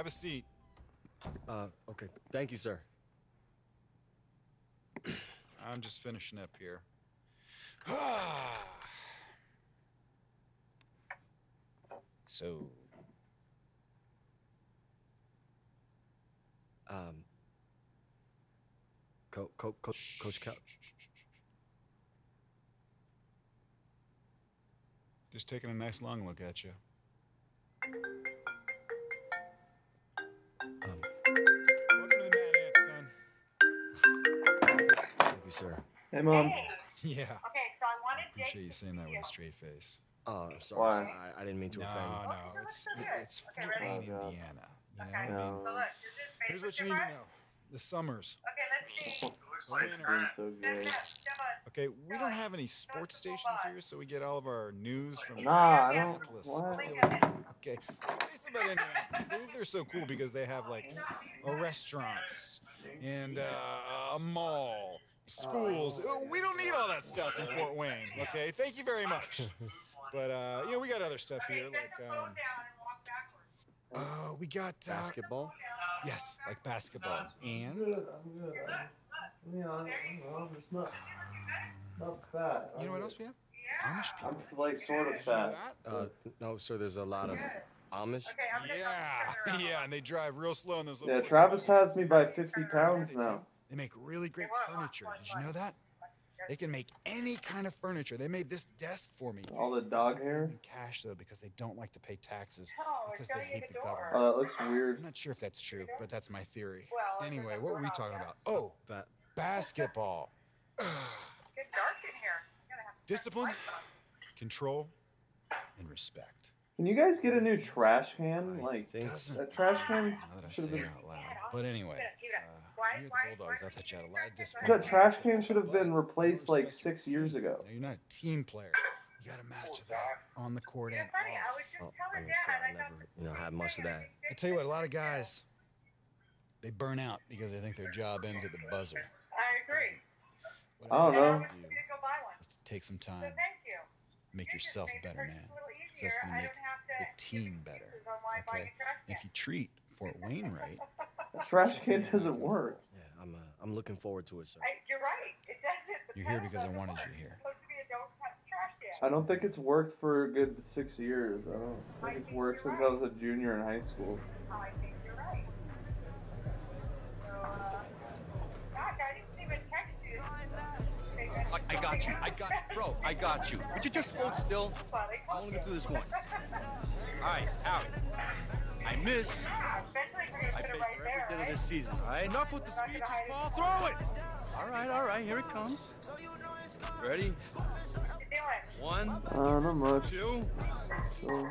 Have a seat. Okay. Thank you, sir. I'm just finishing up here. So... Coach Cal. Just taking a nice long look at you. Welcome to the Mad Ants, son. Thank you, sir. Hey, Mom. Yeah. Okay, so I wanted I appreciate you saying that with a straight face. I'm sorry. Why? Sir. I didn't mean to offend you. No, it's Fort Wayne, Indiana. You know, No. So look, is this here's what you need to know. The summers. Okay, let's see. Winters. So great. Okay, we don't have any sports stations here, so we get all of our news from Nah, I don't. Minneapolis, What? Philly. Okay, I'll tell you something about Indianapolis. They think they're so cool because they have like a restaurants and a mall, schools. We don't need all that stuff in Fort Wayne. Okay, thank you very much. But you know, we got other stuff here like we got Basketball? Yes, like basketball and. I'm good. Yeah, I'm just not fat. You know what else we have? Amish I'm people. like sort of Did you know fat. that? No, sir. There's a lot of Amish. Yeah, and they drive real slow in those little. Yeah, Travis has me by 50 pounds now. They make really great furniture. Did you know that? They can make any kind of furniture. They made this desk for me. All the dog hair. In cash though, because they don't like to pay taxes because they hate the government. Oh, that looks weird. I'm not sure if that's true, but that's my theory. Anyway, what were we talking about? Oh, basketball. Get dark in here. Discipline, control, and respect. Can you guys get a new trash can? I Like, think that trash can Now that I say should have it been. out loud. But anyway, you're the Bulldogs. I thought you had a lot of discipline. That trash can should have been replaced like 6 years ago. No, you're not a team player. You gotta master that on the court and off. Oh, I mean, sir, I never, had much of that. I tell you what, a lot of guys, they burn out because they think their job ends at the buzzer. I agree. What I don't know. do is to take some time, Thank you. make yourself a better man. So that's gonna make the team better. Okay? And if you treat Fort Wayne right, The trash can doesn't work. Yeah, I'm looking forward to it, sir. You're right. It doesn't. you're here because I wanted you here. Supposed to be a don't touch trash can. I don't think it's worked for a good 6 years. I don't think it's worked since I was a junior in high school. I think you're right. So, gosh, I didn't even text you. I got you, bro, I got you. Would you just hold still? I want to get through this once. All right, Howie. I miss. I paid for every dinner this season, all right? Enough with the speeches, Paul. Throw it! All right, here it comes. Ready? One, Not much. two. So,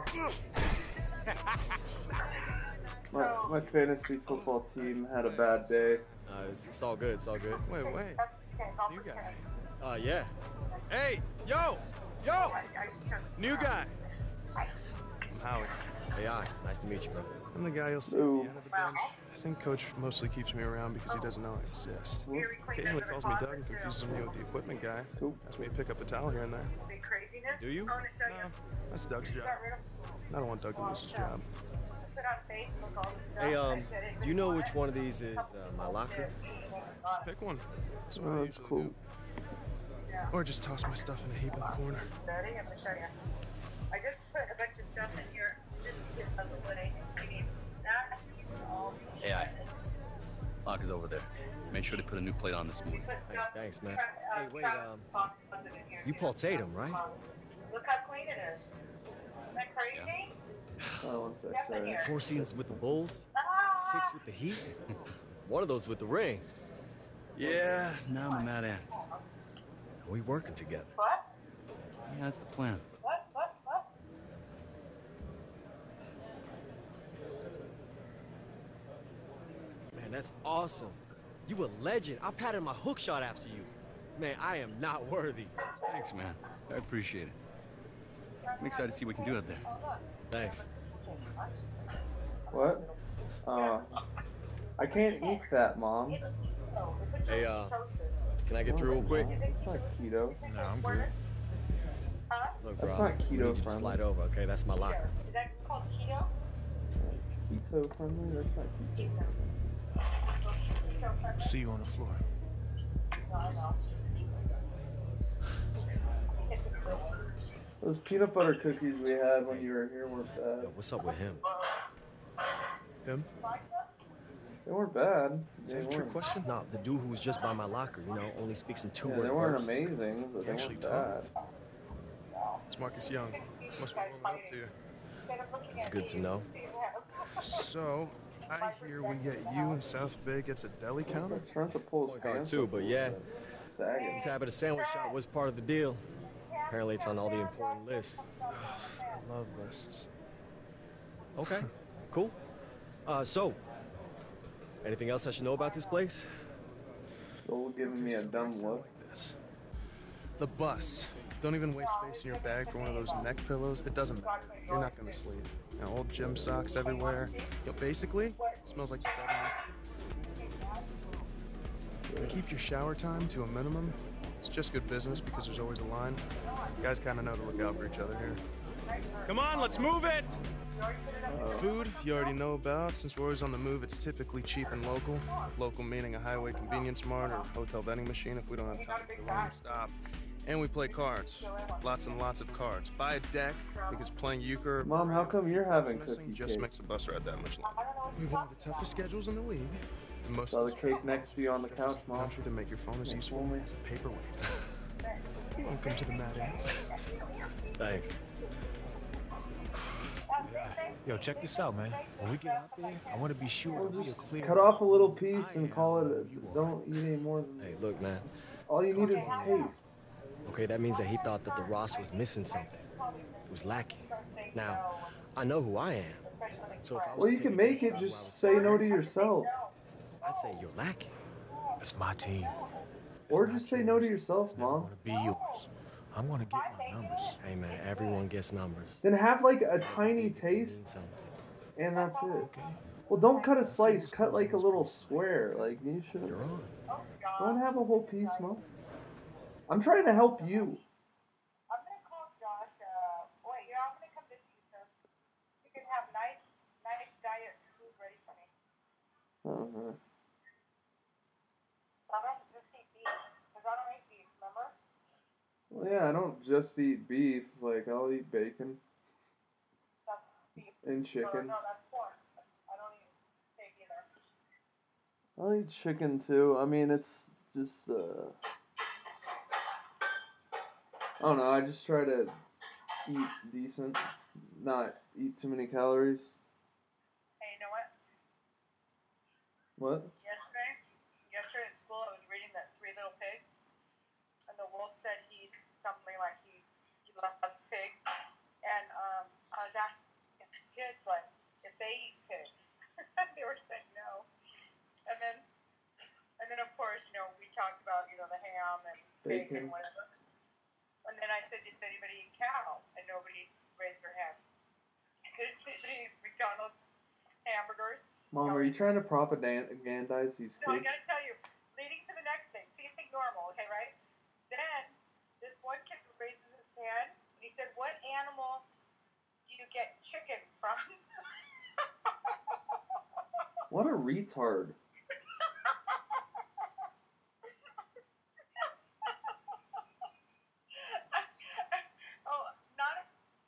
my fantasy football team had a bad day. It's all good. It's all good. Wait. New guy. Yeah. Hey, yo! New guy. I'm Howie. Hey, nice to meet you, bro. I'm the guy you'll see at the end of the bench. I think Coach mostly keeps me around because he doesn't know I exist. Occasionally calls me Doug and confuses me with the equipment guy. Cool. Asks me to pick up the towel here and there. Do you? No, that's Doug's job. I don't want Doug to lose his job. Hey, do you know which one of these is my locker? Just pick one. That's what I Oh, that's usually cool. do. Or just toss my stuff in a heap in the corner. I just put a bunch of stuff in here just because of what I need. That all. Hey, locker's over there. Make sure to put a new plate on this morning. Hey, thanks, man. Hey, wait, you Paul Tatum, right? Look how clean it is. Isn't that crazy? Oh, one sec, sorry. 4 seasons with the Bulls, 6 with the Heat, one of those with the ring. Yeah, now I'm a mad ant. We working together. What? Yeah, that's the plan. What? Man, that's awesome. You a legend. I patted my hook shot after you. Man, I am not worthy. Thanks, man. I appreciate it. I'm excited to see what we can do out there. Thanks. What? I can't eat that, Mom. Hey, can I get through real quick? It's not keto. No, I'm good. Look, bro, That's I not need keto you to friendly. slide over, okay? That's my locker. Is that called keto? keto friendly? That's not keto. See you on the floor. Those peanut butter cookies we had when you were here weren't bad. Yo, what's up with him? Him? They weren't bad. Is that a trick question? No, the dude who's just by my locker, you know, only speaks in Yeah, two-word they weren't bursts. amazing, but He they actually weren't bad. talked. It's Marcus Young. Must be warming up to you. It's good to know. So, I hear we get you and South Bay gets a deli counter? I'm trying to pull his Point guard pants too, up a but little yeah. bit. Sagging. Tab at a sandwich shop was part of the deal. Apparently it's on all the important lists. I love lists. Okay, cool. So, anything else I should know about this place? Still giving me a So it dumb works out look. like this. The bus. Don't even waste space in your bag for one of those neck pillows. It doesn't matter. You're not gonna sleep. You know, old gym socks everywhere. You know, basically, it smells like the 70s. And keep your shower time to a minimum. It's just good business because there's always a line. You guys kind of know to look out for each other here. Come on, let's move it! Food, you already know about. Since we're always on the move, it's typically cheap and local. Local meaning a highway convenience mart or hotel vending machine if we don't have time for the room stop. And we play cards. Lots and lots of cards. Buy a deck because playing euchre... Mom, how come you're having cookie just cake? makes a bus ride that much longer. We have one of the toughest schedules in the league. And most Saw of the cake next to you on the couch, Mom. country that make your phone as useful as a paperweight. Welcome to the Mad Ants. Thanks. Yo, check this out, man. When we get out there, I want to be sure that we are clear. Cut off a little piece and call it. Don't eat any more than. Hey, look, man. All you need is taste. Okay, that means that he thought that the roster was missing something. It was lacking. Now, I know who I am. So if I was Well, to you take can a make guess it. about who I Just would say no to yourself, I'd say you're lacking. It's my team. or just say no to yourself, I Mom. want to be yours. I'm going to get my numbers. Hey, man, everyone gets numbers. Then have like a tiny It taste, means something. and that's it. Okay? Well, don't cut a slice. Cut like a little square. Like you should. You're on. Don't have a whole piece, Mom. I'm trying to help you. I'm gonna call Josh. Wait, I'm gonna come visit you, sir. You can have nice diet food ready for me. Uh-huh. I don't just eat beef, because I don't eat beef, remember? Well, yeah, I don't just eat beef. Like I'll eat bacon That's beef. and chicken. No, that's pork. I don't eat steak either. I'll eat chicken too. I mean, it's just I don't know. I just try to eat decent, not eat too many calories. Hey, you know what? What? Yesterday at school, I was reading that Three Little Pigs, and the wolf said he eats something like he loves pig, and I was asking the kids like if they eat pig, they were saying no, and then of course we talked about the ham and bacon, Bacon. whatever, and then I said, does anybody eat cow? And nobody raised their hand. I said, does anybody eat McDonald's hamburgers? Mom, are you trying to propagandize these No, I kids? gotta tell you, leading to the next thing. See, think normal, okay, right? Then this one kid raises his hand and he said, "What animal do you get chicken from?" What a retard. Oh, not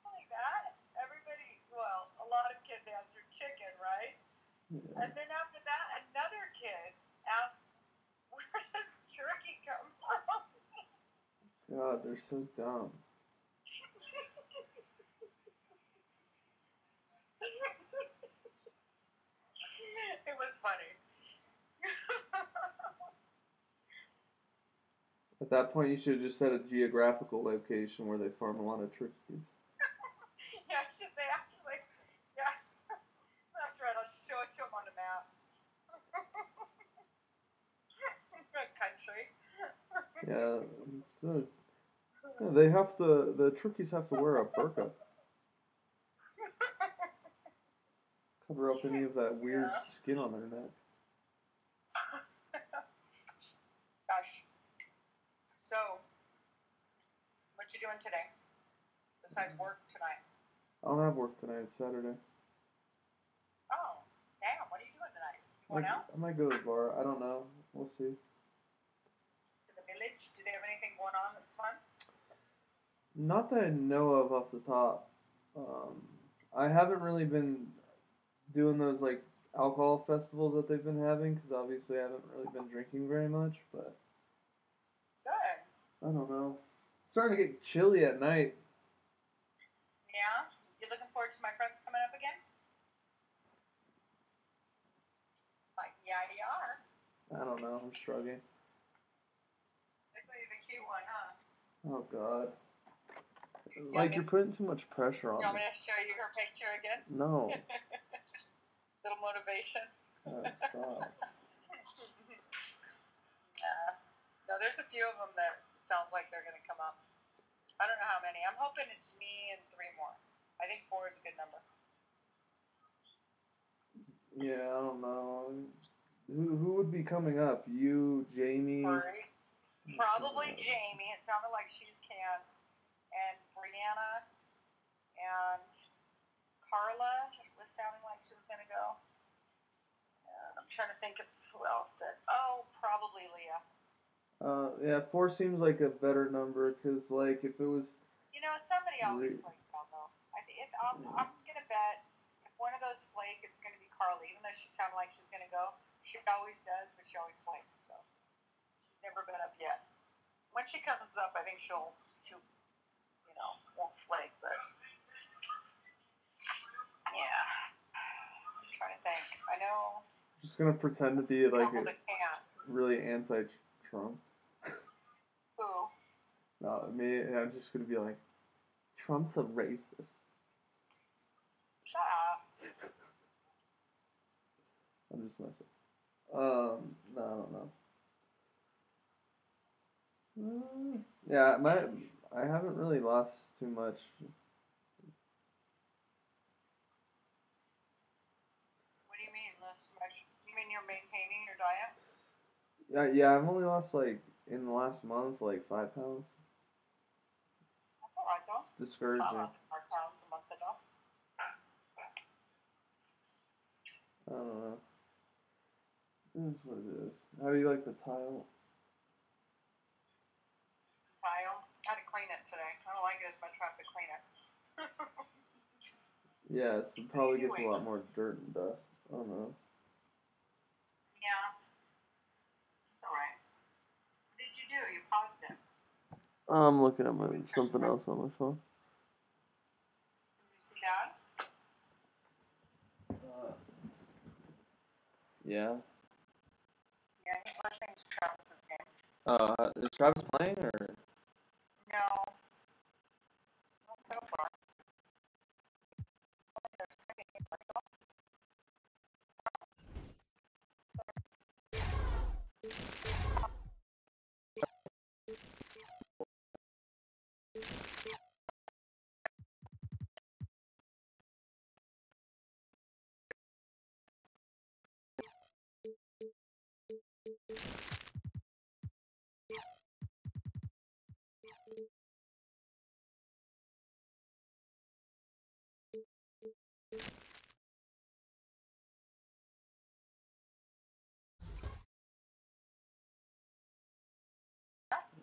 only that, a lot of kids answered chicken, right? Yeah. And then after that, another kid asked, "Where does turkey come from?" God, they're so dumb. It was funny. At that point, you should have just said a geographical location where they farm a lot of turkeys. Yeah, I should say, actually, yeah, that's right. I'll show them on the map. Country. Yeah, they have to. The turkeys have to wear a burqa. Cover up any of that weird skin on their neck. Gosh. So, what you doing today? Besides work tonight? I don't have work tonight. It's Saturday. Oh. Going out? I might go to the bar. I don't know. We'll see. To the village? Do they have anything going on that's fun? Not that I know of off the top. I haven't really been doing those like alcohol festivals that they've been having because obviously I haven't really been drinking very much. But Good. I don't know. It's starting to get chilly at night. Yeah? You looking forward to my friends coming up again? Like, yeah, you are. I don't know. I'm struggling. This will be the cute one, huh? Oh God. Like you're putting too much pressure on You want me. me to show you her picture again? No. Little motivation. Stop. No, there's a few of them that sounds like they're going to come up. I don't know how many. I'm hoping it's me and 3 more. I think 4 is a good number. Yeah, I don't know. Who would be coming up? You, Jamie? Probably Jamie. It sounded like she's can. And Brianna and Carla was sounding like she was going to go. I'm trying to think of who else said. Oh, probably Leah. Yeah, 4 seems like a better number because, like, if it was. You know, somebody always flakes out though. I'm gonna bet if one of those flake, it's gonna be Carla. Even though she sounded like she's gonna go, she always does, but she always flakes. So she's never been up yet. When she comes up, I think she'll won't flake. But yeah, I'm trying to think. I know. Just gonna pretend to be like can't. really anti-Trump. Who? No, me. I'm just gonna be like, Trump's a racist. Shut up. I'm just messing. No, I don't know. Yeah, I haven't really lost too much. What do you mean less much? You mean you're maintaining your diet? Yeah, I've only lost like in the last month like 5 pounds. That's alright though. It's discouraging. I lost 4 pounds a month ago. I don't know. It is what it is. How do you like the tile? Tile. I had to clean it today. I don't like it as much. I have to clean it. Yeah, it probably gets a lot more dirt and dust. I don't know. Yeah. Alright. What did you do? You paused it. I'm looking at something else on my phone. Did you see that? Yeah. Yeah, he's listening to Travis's game. Is Travis playing or? No. Not so far.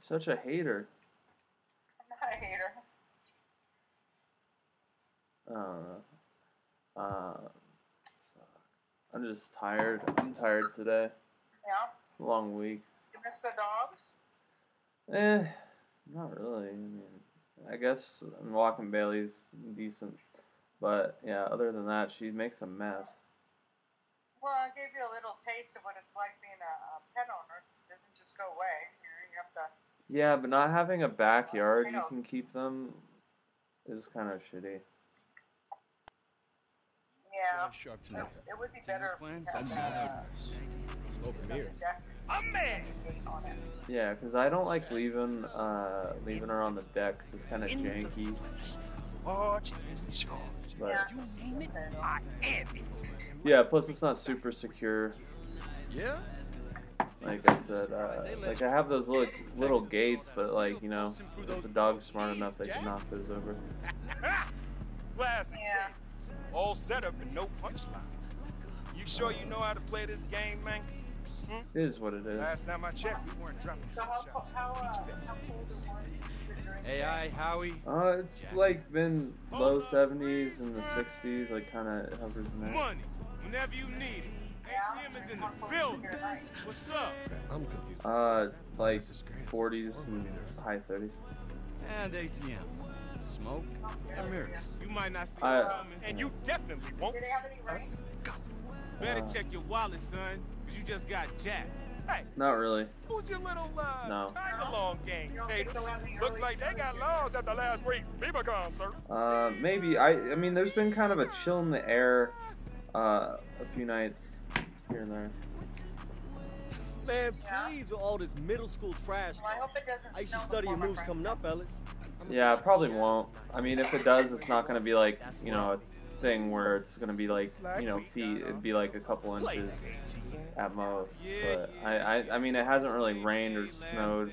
Such a hater. I'm not a hater. I'm just tired. I'm tired today. Yeah? Long week. You miss the dogs? Not really. I mean, I guess walking Bailey's decent. But, yeah, other than that, she makes a mess. Well, I gave you a little taste of what it's like being a pet owner. It doesn't just go away. You have to... Yeah, but not having a backyard you can keep them is kind of shitty. Yeah. Sharp tonight. It would be better if we had Smoking beer. I'm man. Yeah, because I don't like leaving her on the deck. It's kind of janky. But yeah, plus it's not super secure. Yeah? Like I said, like I have those little gates, but like, you know, if the dog's smart enough, they can knock those over. Classic. Yeah. All set up and no punchline. You sure you know how to play this game, man? It is what it is. Last time I checked, we weren't dropping shots. AI, Howie. It's like been low 70s and the 60s, like kind of hovers in there. Money, whenever you need it. ATM is in the building. What's up? I'm confused. Like 40s and high 30s. And ATM. Smoke and mirrors. You might not see it coming, and you definitely won't. Do they have any rings? Better check your wallet, son, because you just got jacked. Hey, Not really. who's your little No. tag-along gang, Tater? Looks like they got laws after last week's FIBA concert. Maybe. I mean, there's been kind of a chill in the air a few nights here and there. Man, please, with all this middle school trash. Well, I hope it doesn't. I used to study your moves coming up, Ellis. Yeah, it probably won't. I mean, if it does, it's not going to be like, you know, a thing where it's going to be like, you know, feet. It'd be like a couple inches at most. But I mean, it hasn't really rained or snowed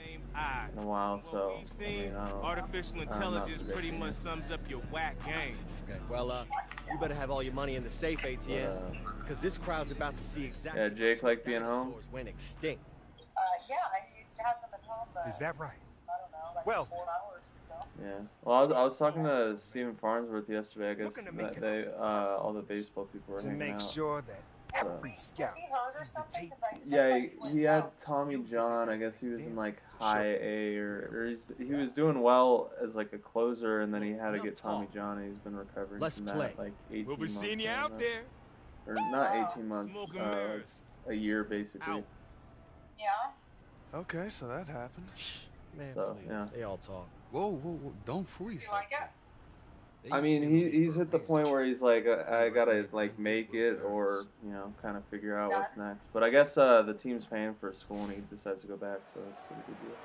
in a while, so I mean, I don't. Artificial intelligence pretty much sums up your whack game. Okay, well, you better have all your money in the safe, ATM, because this crowd's about to see exactly. Yeah, Jake like being home. Went extinct. Yeah, I had them at home. Is that right? I don't know, like Well, 4 hours or so. Yeah. Well, I was talking to Stephen Farnsworth yesterday. I guess that they all the baseball people were to hanging make out. sure that every scout Is he hurt or sees the something? tape. 'Cause Yeah, he had Tommy John. I guess he was in like high A, or he was doing well as like a closer, and then he had to get Tommy John, and he's been recovering Let's from play. that like 18 We'll be months. seeing you ago out now. there. Or not 18 months, Smoking mirrors. a year basically. Out. Yeah. Okay, so that happened. Man, So, please, yeah. they all talk. Whoa, don't fool You yourself. like it? I mean, he's hit the point where he's like, I gotta like make it, or you know, kind of figure out what's next. But I guess the team's paying for school, and he decides to go back, so it's a pretty good deal.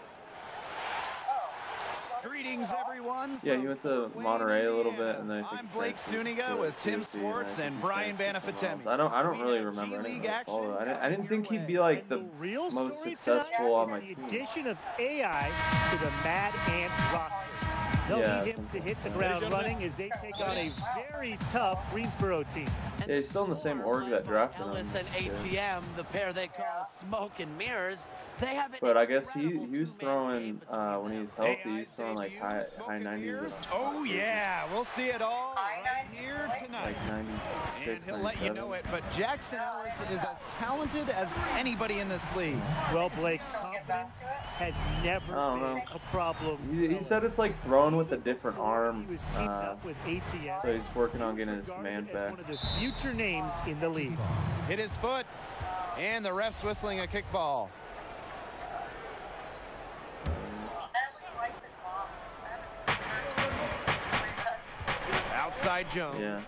Greetings, everyone. Yeah, he went to Monterey a little bit, and then I think I'm he Blake transferred Zuniga to with Tim TFC, Swartz I think and he Brian transferred somewhere Banafitemi. else. I don't We really have remember G-League anything about all action of it. I didn't think he'd be coming like your the way. Real most story successful on my tonight is team. the addition of AI to the Mad Ants roster. They'll Yeah, need him to hit the ground running as they take on a very tough Greensboro team. Yeah, he's still in the same org that drafted him. Ellis and ATM, the pair they call smoke and mirrors, they have But I guess he was throwing when he was healthy, he's throwing like high 90s. Oh yeah, we'll see it all right here tonight. Like 96, And he'll let you 97. know it, but Jackson Ellis is as talented as anybody in this league. Well, Blake, confidence has never I don't been know. a problem. He said it's like throwing with a different arm. He was teamed up with ATM. So he's working on getting his command as back. one of the future names in the league. Hit his foot, and the ref's whistling a kickball. Outside Jones. Yeah.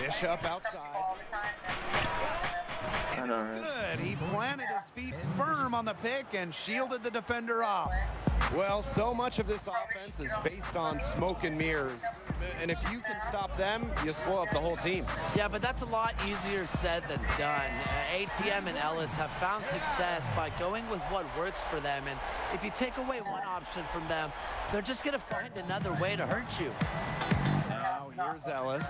Bishop outside. I know, right? Good. He planted his feet firm on the pick and shielded the defender off. Well, so much of this offense is based on smoke and mirrors. And if you can stop them, you slow up the whole team. Yeah, but that's a lot easier said than done. ATM and Ellis have found success by going with what works for them. And if you take away one option from them, they're just going to find another way to hurt you. Now here's Ellis.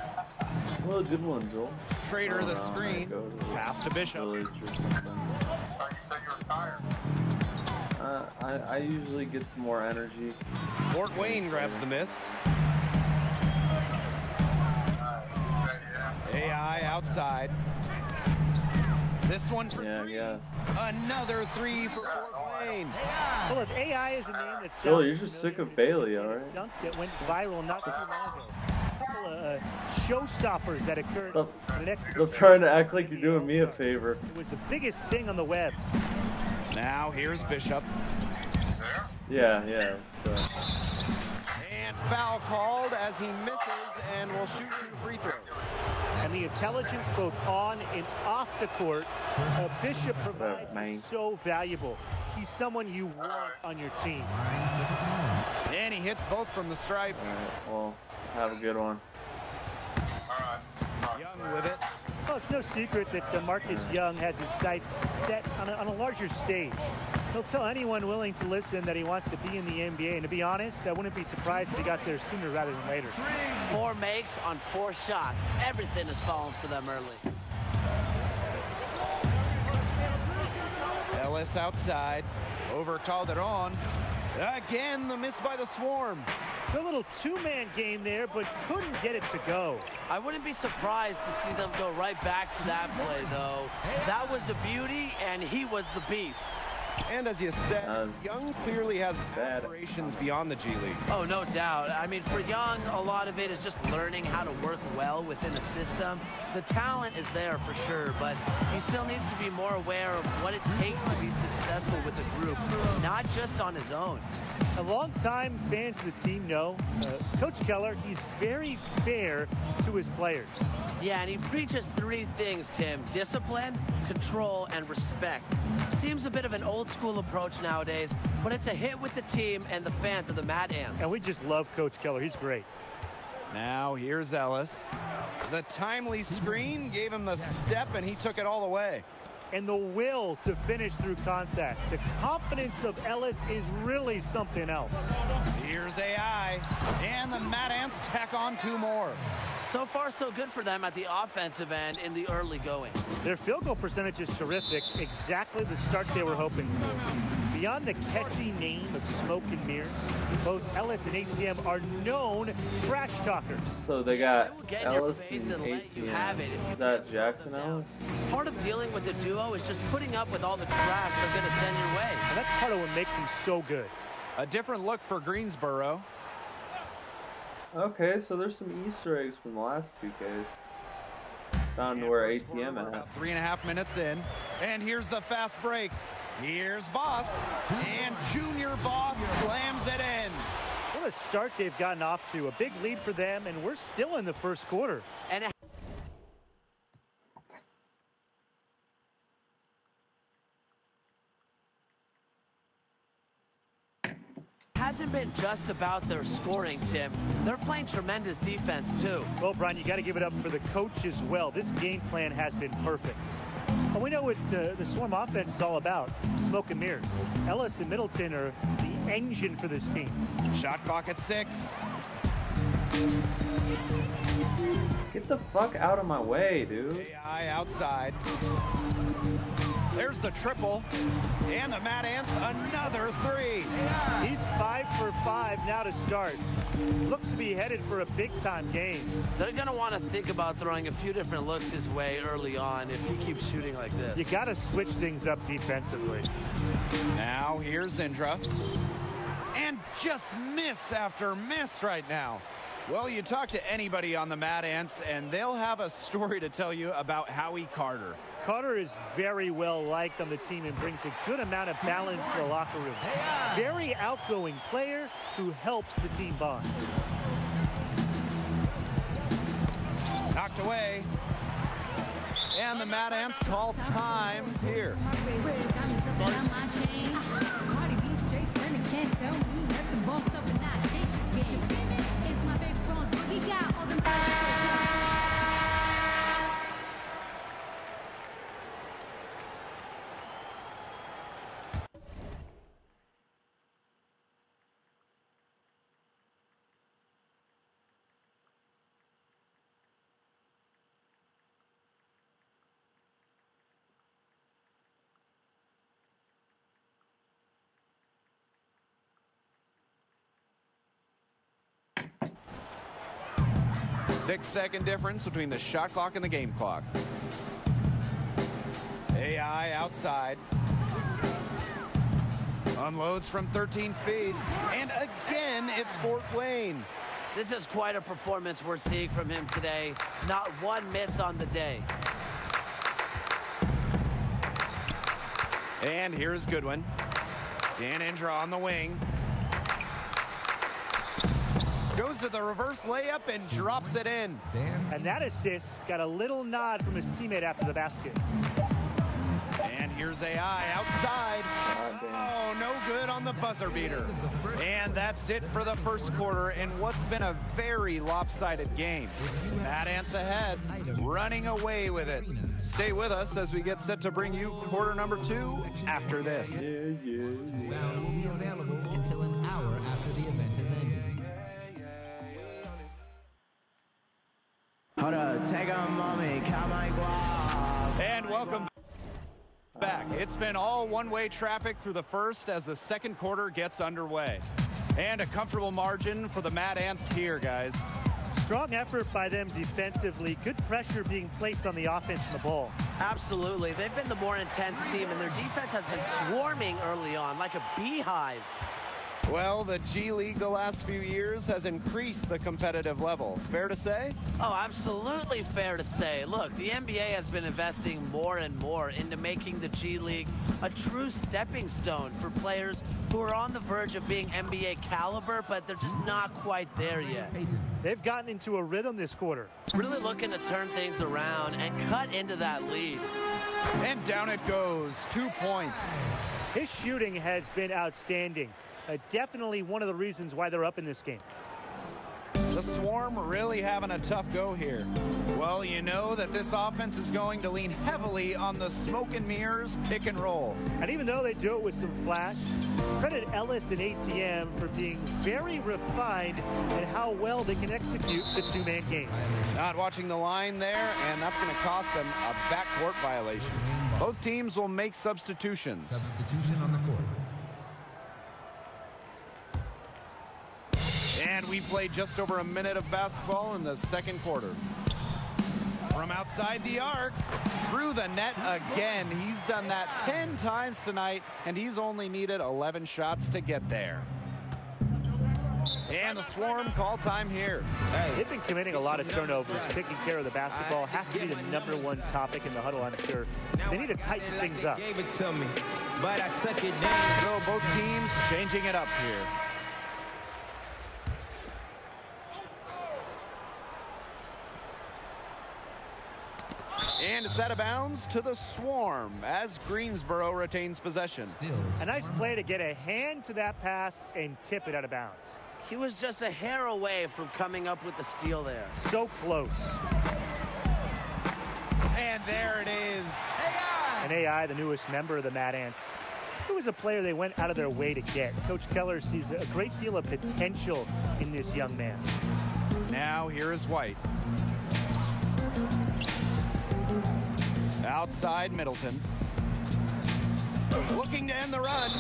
Well, a good one, Joel. Trader the screen. Pass to Bishop. I usually get some more energy. Fort Wayne grabs the miss. AI outside. This one for three. Yeah. Another three for Fort Wayne. Well, if AI is a name that sounds Joel, you're just sick of Bailey, all right? dunk that went viral not too long ago. A couple of showstoppers that occurred in the next. Stop trying to act like you're doing me a favor. It was the biggest thing on the web. Now here's Bishop. Yeah. So. And foul called as he misses and will shoot 2 free throws. And the intelligence both on and off the court, Bishop provides is so valuable. He's someone you want on your team. And he hits both from the stripe. All right, well, have a good one. Young with it. Well, it's no secret that Marcus Young has his sights set on a larger stage. He'll tell anyone willing to listen that he wants to be in the NBA. And to be honest, I wouldn't be surprised if he got there sooner rather than later. 4 makes on 4 shots. Everything has fallen for them early. Ellis outside. Over Calderon. Again, the miss by the Swarm. A little 2-man game there, but couldn't get it to go. I wouldn't be surprised to see them go right back to that play, though. That was a beauty, and he was the beast. And as you said, Young clearly has aspirations beyond the G League. Oh, no doubt. I mean, for Young, a lot of it is just learning how to work well within a system. The talent is there for sure, but he still needs to be more aware of what it takes to be successful with a group, not just on his own. A long-time fans of the team know Coach Keller, he's very fair to his players. Yeah, and he preaches 3 things, Tim: discipline, control, and respect. Seems a bit of an old-school approach nowadays, but it's a hit with the team and the fans of the Mad Ants. And we just love Coach Keller. He's great. Now here's Ellis. The timely screen gave him the step, and he took it all the way. And the will to finish through contact. The confidence of Ellis is really something else. Here's AI, and the Mad Ants tack on 2 more. So far, so good for them at the offensive end in the early going. Their field goal percentage is terrific, exactly the start they were hoping for. Beyond the catchy name of Smoke and Mirrors, both Ellis and ATM are known trash talkers. So they got Ellis and ATM. Is that Jackson Ellis? Part of dealing with the duo is just putting up with all the trash they're going to send your way. And that's part of what makes them so good. A different look for Greensboro. Okay, so there's some Easter eggs from the last 2Ks. Down to where ATM at. About 3.5 minutes in. And here's the fast break. Here's Boss. And Junior Boss slams it in. What a start they've gotten off to. A big lead for them, and we're still in the first quarter. And hasn't been just about their scoring, Tim. They're playing tremendous defense, too. Well, Brian, you got to give it up for the coach as well. This game plan has been perfect. And we know what the Swarm offense is all about. Smoke and mirrors. Ellis and Middleton are the engine for this team. Shot clock at 6. Get the fuck out of my way, dude. AI outside. There's the triple. And the Mad Ants, another 3. He's 5 for 5 now to start. Looks to be headed for a big-time game. They're going to want to think about throwing a few different looks his way early on if he keeps shooting like this. You got to switch things up defensively. Now here's Indra. And just miss after miss right now. Well, you talk to anybody on the Mad Ants, and they'll have a story to tell you about Howie Carter. Carter is very well liked on the team and brings a good amount of balance to the locker room. Very outgoing player who helps the team bond. Knocked away. And the Mad Ants call time here. Six-second difference between the shot clock and the game clock. AI outside. Unloads from 13 feet. And again, it's Fort Wayne. This is quite a performance we're seeing from him today. Not one miss on the day. And here's Goodwin. Dan Indra on the wing. Goes to the reverse layup and drops it in. And that assist got a little nod from his teammate after the basket. And here's AI outside. Oh, no good on the buzzer beater. And that's it for the first quarter in what's been a very lopsided game. Mad Ants ahead, running away with it. Stay with us as we get set to bring you quarter number 2 after this. Will be available until an hour after the event has ended. Hold up, take a moment, count my guap. And welcome back. It's been all one-way traffic through the first as the second quarter gets underway. And a comfortable margin for the Mad Ants here, guys. Strong effort by them defensively. Good pressure being placed on the offense and the ball. Absolutely. They've been the more intense team, and their defense has been swarming early on like a beehive. Well, the G League the last few years has increased the competitive level. Fair to say? Oh, absolutely fair to say. Look, the NBA has been investing more and more into making the G League a true stepping stone for players who are on the verge of being NBA caliber, but they're just not quite there yet. They've gotten into a rhythm this quarter. Really looking to turn things around and cut into that lead. And down it goes, 2 points. His shooting has been outstanding. Definitely one of the reasons why they're up in this game. The Swarm really having a tough go here. Well, you know that this offense is going to lean heavily on the smoke and mirrors pick and roll. And even though they do it with some flash, credit Ellis and ATM for being very refined in how well they can execute the two-man game. Not watching the line there, and that's going to cost them a backcourt violation. Both teams will make substitutions. Substitution on the court. And we played just over a minute of basketball in the second quarter. From outside the arc, through the net again. He's done that 10 times tonight, and he's only needed 11 shots to get there. And the Swarm call time here. They've been committing a lot of turnovers. Taking care of the basketball has to be the #1 topic in the huddle, I'm sure. They need to tighten things up. So both teams changing it up here. And it's out of bounds to the Swarm as Greensboro retains possession. A nice play to get a hand to that pass and tip it out of bounds. He was just a hair away from coming up with the steal there. So close. And there it is. And AI, the newest member of the Mad Ants. He was a player they went out of their way to get. Coach Keller sees a great deal of potential in this young man. Now here is White. Outside Middleton. Looking to end the run.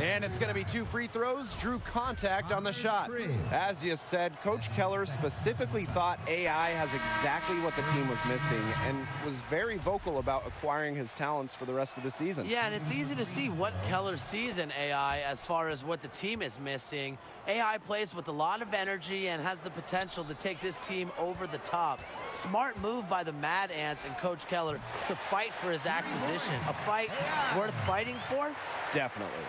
And it's going to be 2 free throws. Drew contact on the shot. As you said, Coach Keller specifically thought AI has exactly what the team was missing and was very vocal about acquiring his talents for the rest of the season. Yeah, and it's easy to see what Keller sees in AI as far as what the team is missing. AI plays with a lot of energy and has the potential to take this team over the top. Smart move by the Mad Ants and Coach Keller to fight for his acquisition. A fight worth fighting for? Definitely.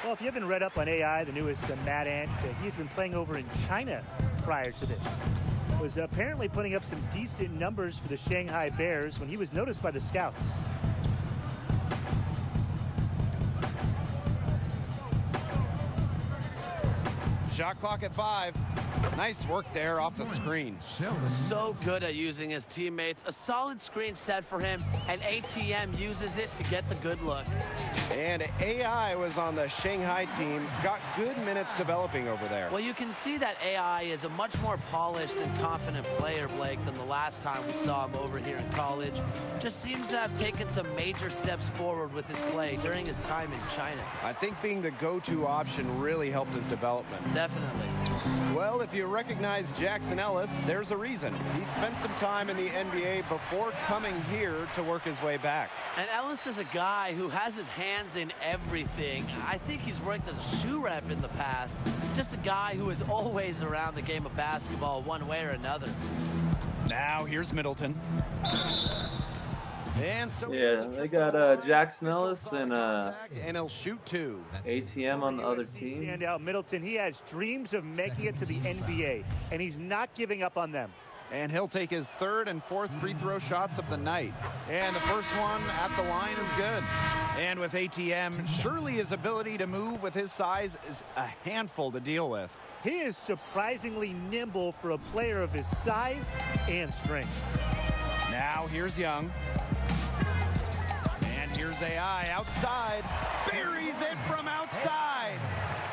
Well, if you haven't read up on AI, the newest Mad Ant, he's been playing over in China prior to this. Was apparently putting up some decent numbers for the Shanghai Bears when he was noticed by the scouts. Shot clock at 5. Nice work there off the screen. So good at using his teammates. A solid screen set for him, and ATM uses it to get the good look. And AI was on the Shanghai team. Got good minutes developing over there. Well, you can see that AI is a much more polished and confident player, Blake, than the last time we saw him over here in college. Just seems to have taken some major steps forward with his play during his time in China. I think being the go-to option really helped his development. Definitely. Well, if you recognize Jackson Ellis, there's a reason. He spent some time in the NBA before coming here to work his way back. And Ellis is a guy who has his hands in everything. I think he's worked as a shoe rep in the past. Just a guy who is always around the game of basketball one way or another. Now here's Middleton. And so yeah, they got Jackson Ellis and he'll shoot 2. ATM on the other team. Standout Middleton, he has dreams of making it to the NBA, and he's not giving up on them. And he'll take his 3rd and 4th free throw shots of the night. And the first one at the line is good. And with ATM, surely his ability to move with his size is a handful to deal with. He is surprisingly nimble for a player of his size and strength. Now here's Young. And here's AI outside. Buries it from outside.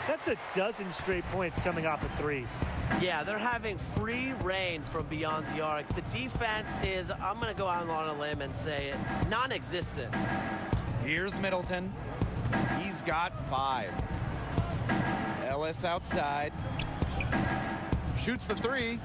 That's a dozen straight points coming off of threes. Yeah, they're having free reign from beyond the arc. The defense is, I'm going to go out on a limb and say it, non-existent. Here's Middleton. He's got 5. Ellis outside. Shoots the 3.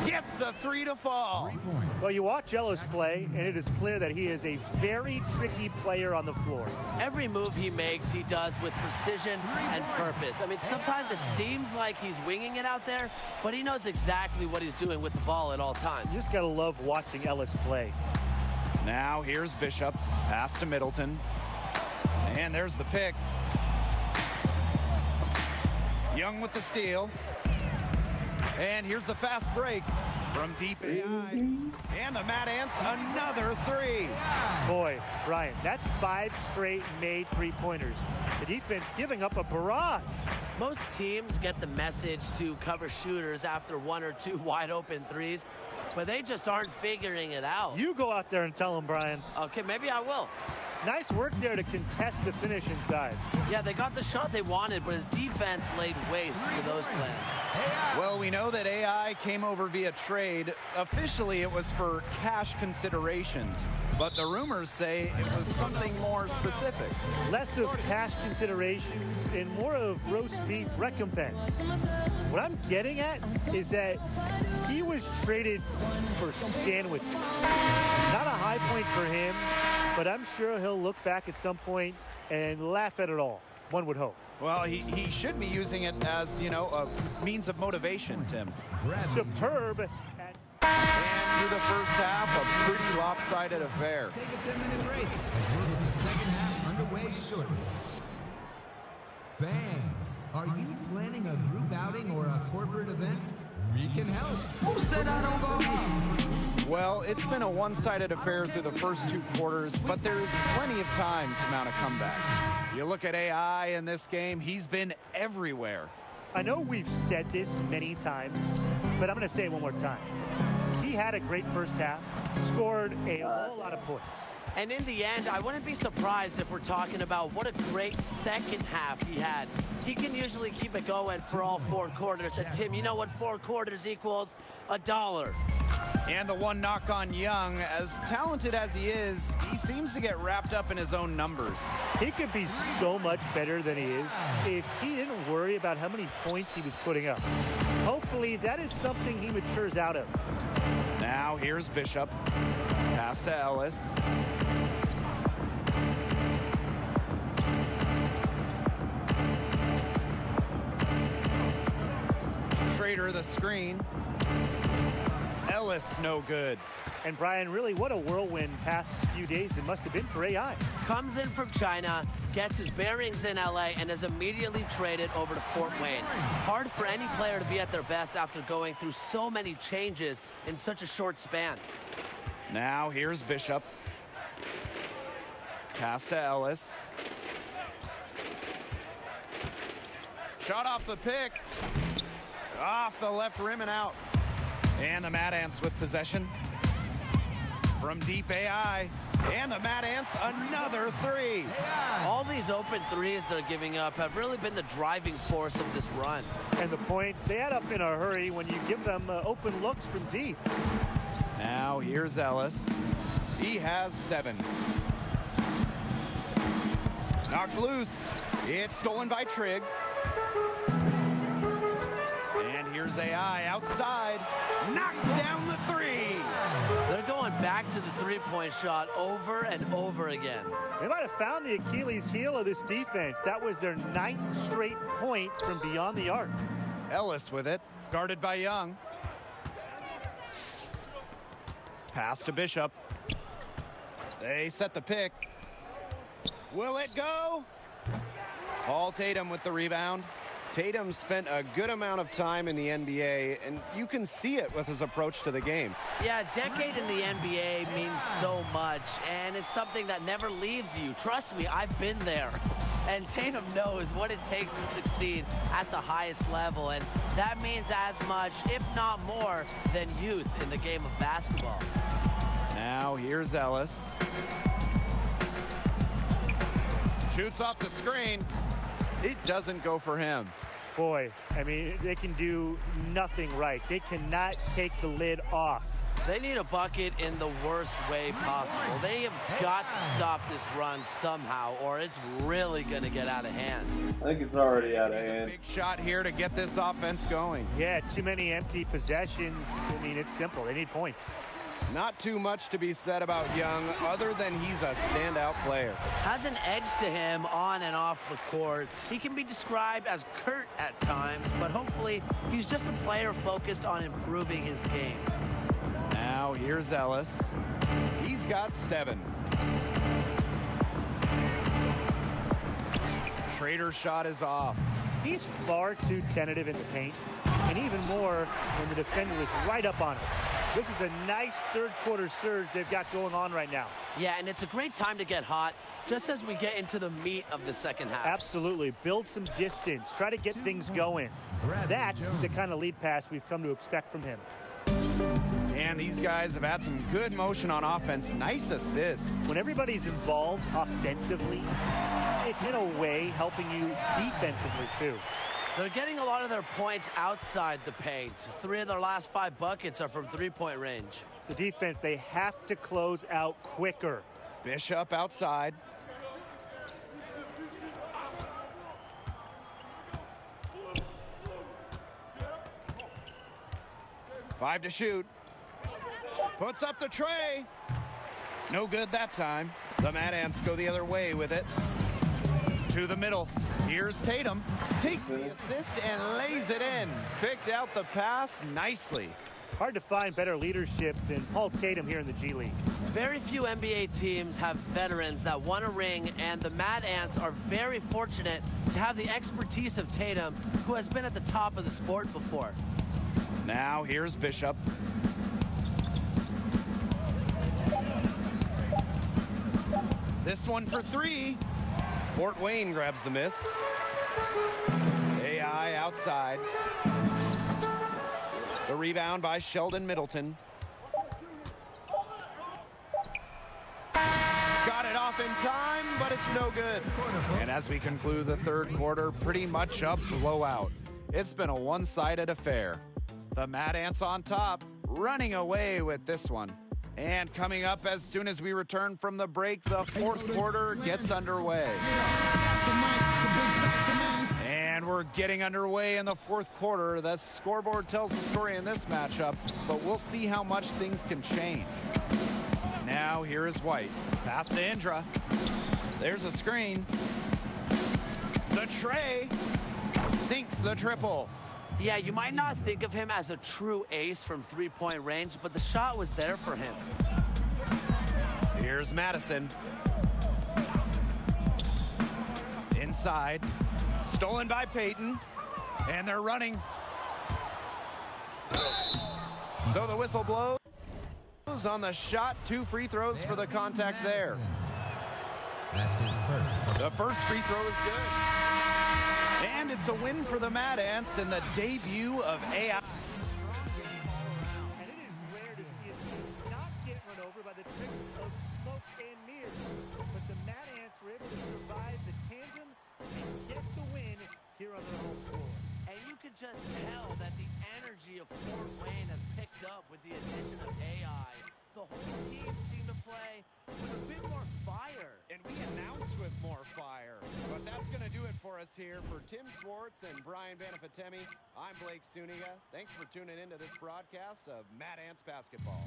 Gets the 3 to fall. Well, you watch Ellis play, and it is clear that he is a very tricky player on the floor. Every move he makes, he does with precision and purpose. I mean, sometimes it seems like he's winging it out there, but he knows exactly what he's doing with the ball at all times. You just got to love watching Ellis play. Now here's Bishop. Pass to Middleton. And there's the pick. Young with the steal. And here's the fast break from deep AI. And the Mad Ants, another 3. Boy, Brian, that's 5 straight made three-pointers. The defense giving up a barrage. Most teams get the message to cover shooters after 1 or 2 wide-open threes, but they just aren't figuring it out. You go out there and tell them, Brian. Okay, maybe I will. Nice work there to contest the finish inside. Yeah, they got the shot they wanted, but his defense laid waste to those plans. Well, we know that AI came over via trade. Officially, it was for cash considerations, but the rumors say it was something more specific. Less of cash considerations and more of roast beef recompense. What I'm getting at is that he was traded for sandwiches. Not a high point for him, but I'm sure he'll look back at some point and laugh at it all. One would hope. Well, he should be using it as, you know, a means of motivation, Tim. Superb. And through the first half, a pretty lopsided affair. Take a 10-minute break as we'll get the second half underway shortly. Fans, are you planning a group outing or a corporate event? We can help. Who said I don't go home? Well, it's been a one-sided affair through the first 2 quarters, but there is plenty of time to mount a comeback. You look at AI in this game, he's been everywhere. I know we've said this many times, but I'm going to say it one more time. He had a great first half, scored a whole lot of points. And in the end, I wouldn't be surprised if we're talking about what a great second half he had. He can usually keep it going for all 4 quarters. And Tim, you know what 4 quarters equals? $1. And the one knock on Young, as talented as he is, he seems to get wrapped up in his own numbers. He could be so much better than he is if he didn't worry about how many points he was putting up. Hopefully, that is something he matures out of. Now here's Bishop. Pass to Ellis. Schrader the screen. Ellis no good. And Brian, really, what a whirlwind past few days it must have been for AI. Comes in from China, gets his bearings in LA, and is immediately traded over to Fort Wayne. Hard for any player to be at their best after going through so many changes in such a short span. Now here's Bishop. Pass to Ellis. Shot off the pick. Off the left rim and out. And the Mad Ants with possession. From deep AI. And the Mad Ants, another 3. All these open threes they're giving up have really been the driving force of this run. And the points, they add up in a hurry when you give them open looks from deep. Now here's Ellis. He has 7. Knocked loose. It's stolen by Trigg. And here's AI outside. Knocks down the 3. They're going back to the three-point shot over and over again. They might have found the Achilles heel of this defense. That was their 9th straight point from beyond the arc. Ellis with it, guarded by Young. Pass to Bishop. They set the pick. Will it go? Paul Tatum with the rebound. Tatum spent a good amount of time in the NBA, and you can see it with his approach to the game. Yeah, a decade in the NBA means so much, and it's something that never leaves you. Trust me, I've been there. And Tatum knows what it takes to succeed at the highest level, and that means as much, if not more, than youth in the game of basketball. Now here's Ellis. Shoots off the screen. It doesn't go for him. Boy, I mean, they can do nothing right. They cannot take the lid off. They need a bucket in the worst way possible. They have got to stop this run somehow, or it's really going to get out of hand. I think it's already out of hand. Big shot here to get this offense going. Yeah, too many empty possessions. I mean, it's simple. They need points. Not too much to be said about Young, other than he's a standout player. Has an edge to him on and off the court. He can be described as curt at times, but hopefully he's just a player focused on improving his game. Now here's Ellis. He's got 7. Schrader's shot is off. He's far too tentative in the paint, and even more when the defender is right up on him. This is a nice third-quarter surge they've got going on right now. Yeah, and it's a great time to get hot, just as we get into the meat of the second half. Absolutely. Build some distance. Try to get things going. That's the kind of lead pass we've come to expect from him. And these guys have had some good motion on offense. Nice assists. When everybody's involved offensively, it's in a way helping you defensively, too. They're getting a lot of their points outside the paint. 3 of their last 5 buckets are from three-point range. The defense, they have to close out quicker. Bishop outside. Five to shoot. Puts up the tray. No good that time. The Mad Ants go the other way with it. To the middle. Here's Tatum. Takes the assist and lays it in. Picked out the pass nicely. Hard to find better leadership than Paul Tatum here in the G League. Very few NBA teams have veterans that won a ring, and the Mad Ants are very fortunate to have the expertise of Tatum, who has been at the top of the sport before. Now here's Bishop. This one for 3. Fort Wayne grabs the miss. AI outside. The rebound by Sheldon Middleton. Got it off in time, but it's no good. And as we conclude the third quarter, pretty much a blowout. It's been a one-sided affair. The Mad Ants on top, running away with this one. And coming up as soon as we return from the break, the fourth quarter gets underway. And we're getting underway in the fourth quarter. The scoreboard tells the story in this matchup, but we'll see how much things can change. Now here is White. Pass to Indra. There's a screen. The tray sinks the triple. Yeah, you might not think of him as a true ace from three-point range, but the shot was there for him. Here's Madison. Inside. Stolen by Peyton. And they're running. So the whistle blows on the shot. 2 free throws for the contact there. That's his first. The first free throw is good. And it's a win for the Mad Ants in the debut of AI. And it is rare to see a team not get run over by the tricks of smoke and mirrors. But the Mad Ants were able to survive the tandem and get the win here on their home floor. And you could just tell that the energy of Fort Wayne has picked up with the addition of AI. The whole team seemed to play with a bit more fire. And we announced with more fire. But that's going to do it for us here. For Tim Swartz and Brian Banafatemi, I'm Blake Suniga. Thanks for tuning into this broadcast of Mad Ants Basketball.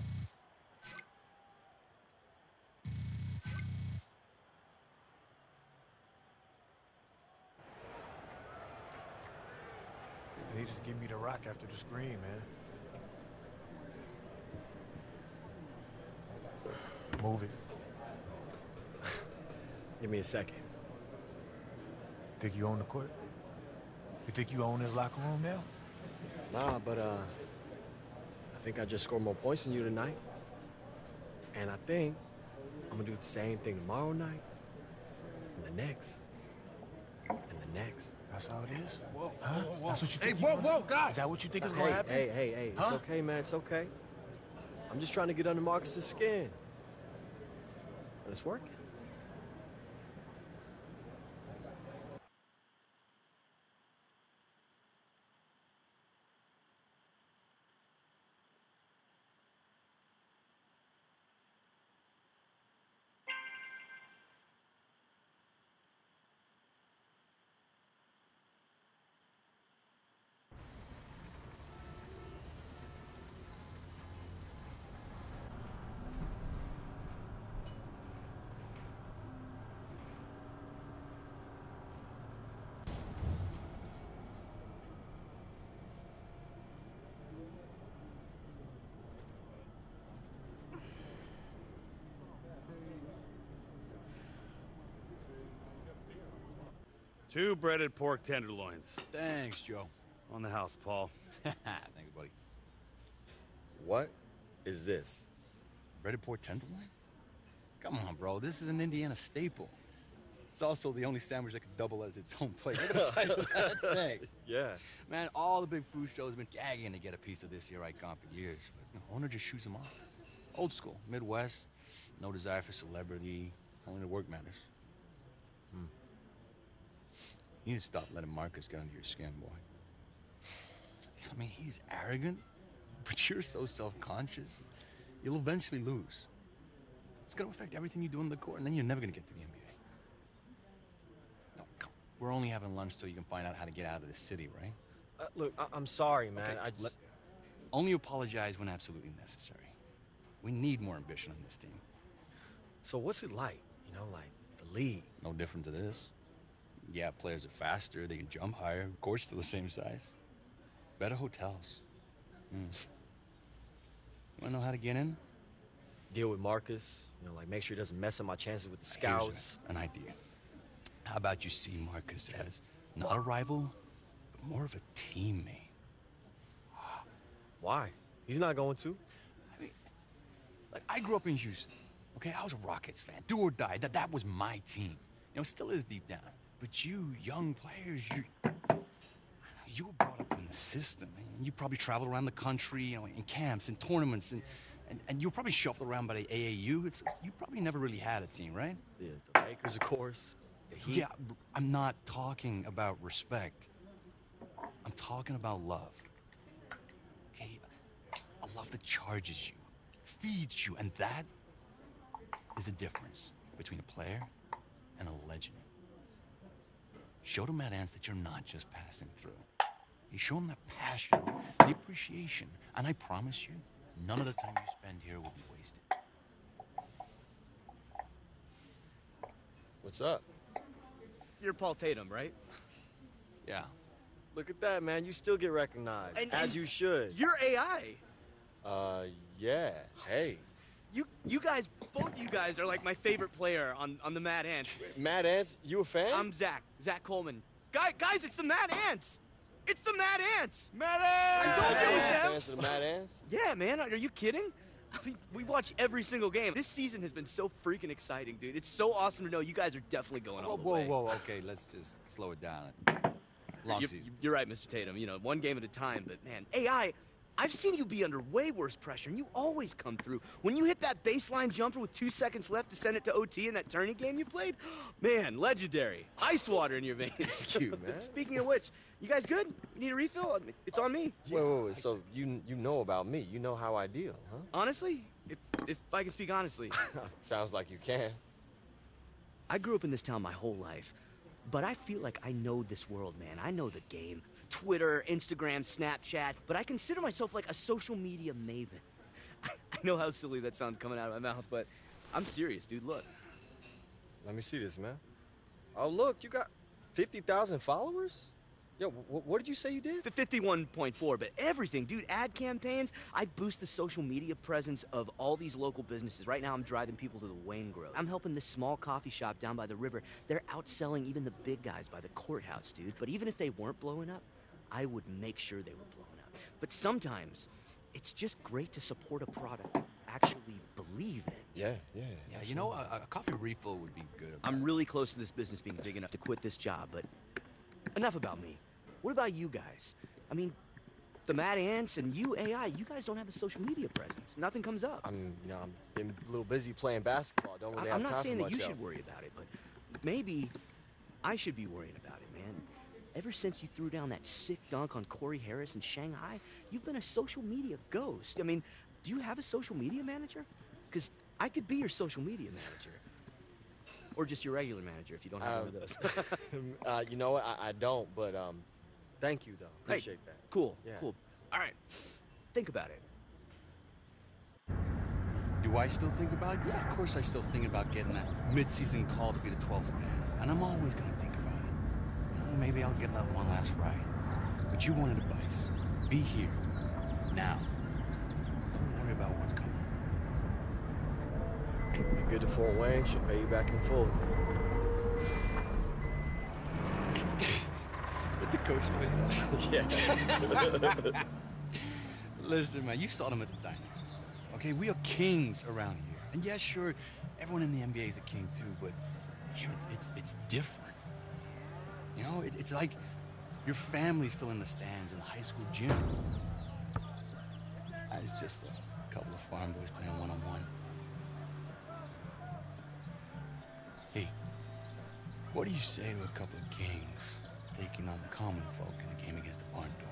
They just give me the rock after the screen, man. Move it. Give me a second. Think you own the court? You think you own this locker room now? Nah, but I think I just scored more points than you tonight. And I think I'm gonna do the same thing tomorrow night, and the next, and the next. That's how it is? Whoa, huh? whoa, whoa. That's what you Hey, think? whoa, guys! Is that what you think is gonna happen? Hey, huh? it's okay, man, it's okay. I'm just trying to get under Marcus's skin. And it's working. Two breaded pork tenderloins. Thanks, Joe. On the house, Paul. Thanks, buddy. What is this? Breaded pork tenderloin? Come on, bro. This is an Indiana staple. It's also the only sandwich that could double as its own plate. Look at the size of that thing. Yeah. Man, all the big food shows have been gagging to get a piece of this here icon for years. But owner just shoots them off. Old school, Midwest, no desire for celebrity, only the work matters. You need to stop letting Marcus get under your skin, boy. I mean, he's arrogant, but you're so self-conscious. You'll eventually lose. It's gonna affect everything you do in the court, and then you're never gonna get to the NBA. No, come. We're only having lunch so you can find out how to get out of this city, right? Look, I'm sorry, man. Okay, only apologize when absolutely necessary. We need more ambition on this team. So what's it like, you know, like the league? No different to this. Yeah, players are faster, they can jump higher, court's still the same size. Better hotels. You wanna know how to get in? Deal with Marcus, you know, like make sure he doesn't mess up my chances with the scouts. Here's an idea. How about you see Marcus as not a rival, but more of a teammate? Why? He's not going to. I mean, like, I grew up in Houston, okay? I was a Rockets fan, do or die. That was my team. You know, still is deep down. But you, young players, you were brought up in the system. And you probably traveled around the country, you know, in camps and tournaments, and you were probably shuffled around by the AAU. You probably never really had a team, right? Yeah, the Lakers, of course. The Heat. Yeah, I'm not talking about respect. I'm talking about love. Okay? A love that charges you, feeds you, and that is the difference between a player and a legend. Show the Mad Ants that you're not just passing through. You show them that passion, the appreciation, and I promise you, none of the time you spend here will be wasted. What's up? You're Paul Tatum, right? Yeah. Look at that, man. You still get recognized, as you should. You're AI. Yeah. Hey. You guys, both of you guys are like my favorite player on the Mad Ants. Mad Ants? You a fan? I'm Zach Coleman. Guys, it's the Mad Ants. It's the Mad Ants. Mad Ants! I told you it was them. Fans of the Mad Ants? Yeah, man. Are you kidding? I mean, we watch every single game. This season has been so freaking exciting, dude. It's so awesome to know you guys are definitely going all the way. Whoa, okay, let's just slow it down. Long season. You're right, Mr. Tatum. You know, one game at a time, but man, AI, I've seen you be under way worse pressure, and you always come through. When you hit that baseline jumper with 2 seconds left to send it to OT in that tourney game you played, man, legendary. Ice water in your veins. Thank you, man. Speaking of which, you guys good? You need a refill? It's on me. Wait. So you know about me. You know how I deal, huh? Honestly? If I can speak honestly. Sounds like you can. I grew up in this town my whole life, but I feel like I know this world, man. I know the game. Twitter, Instagram, Snapchat, but I consider myself like a social media maven. I know how silly that sounds coming out of my mouth, but I'm serious, dude. Look. Let me see this, man. Oh, look, you got 50,000 followers? Yo, what did you say you did? 51.4, but everything, dude. Ad campaigns. I boost the social media presence of all these local businesses. Right now, I'm driving people to the Wayne Grove. I'm helping this small coffee shop down by the river. They're outselling even the big guys by the courthouse, dude. But even if they weren't blowing up, I would make sure they were blowing up. But sometimes, it's just great to support a product you actually believe in. Yeah. You know, a coffee refill would be good. I'm really close to this business being big enough to quit this job, but enough about me. What about you guys? I mean, the Mad Ants and you, AI, you guys don't have a social media presence. Nothing comes up. I'm been a little busy playing basketball. Don't really have I'm time not saying for that you much should else. worry about it, but maybe I should be worrying about it, man. Ever since you threw down that sick dunk on Corey Harris in Shanghai, you've been a social media ghost. I mean, do you have a social media manager? Because I could be your social media manager. Or just your regular manager if you don't have one of those. You know what? I don't, but thank you, though. Appreciate that. Cool, Yeah. cool. All right, think about it. Do I still think about it? Yeah, of course I still think about getting that mid-season call to be the 12th man. And I'm always going to think about it. You know, maybe I'll get that one last ride. But you wanted advice. Be here. Now. Don't worry about what's coming. You're good to Fort Wayne. Should pay you back in full. Did the coach tell you that? Yeah. Listen, man, you saw them at the diner. Okay, we are kings around here. And yeah, sure, everyone in the NBA is a king too, but here it's different. You know, it's like your family's filling the stands in the high school gym. It's just a couple of farm boys playing one-on-one. Hey, what do you say to a couple of kings taking on the common folk in a game against the barn door?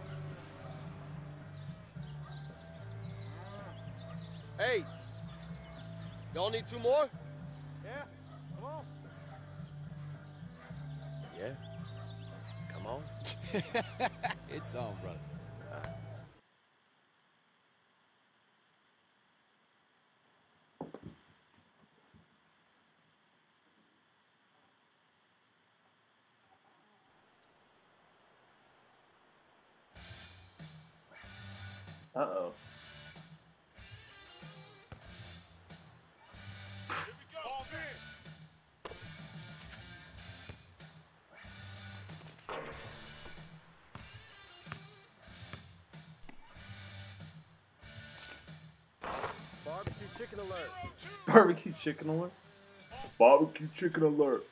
Hey, y'all need 2 more? Yeah, come on. Yeah. Come on. It's on, brother. Uh-oh. Barbecue chicken alert. Barbecue chicken alert? Barbecue chicken alert.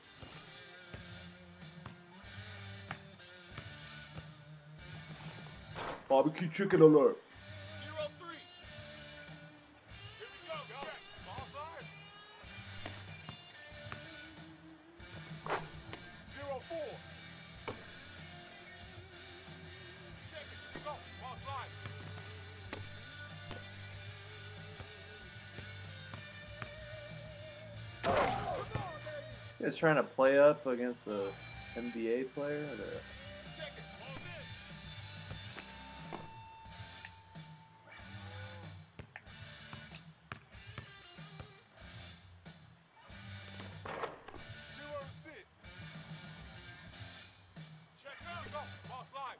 Barbecue chicken alert. 0-3. Here we go. Check. Ball slide. 0-4. Check it. Here we go. Ball slide. You guys trying to play up against a NBA player? Check it. Ball's in. Check now. Go. Ball slide.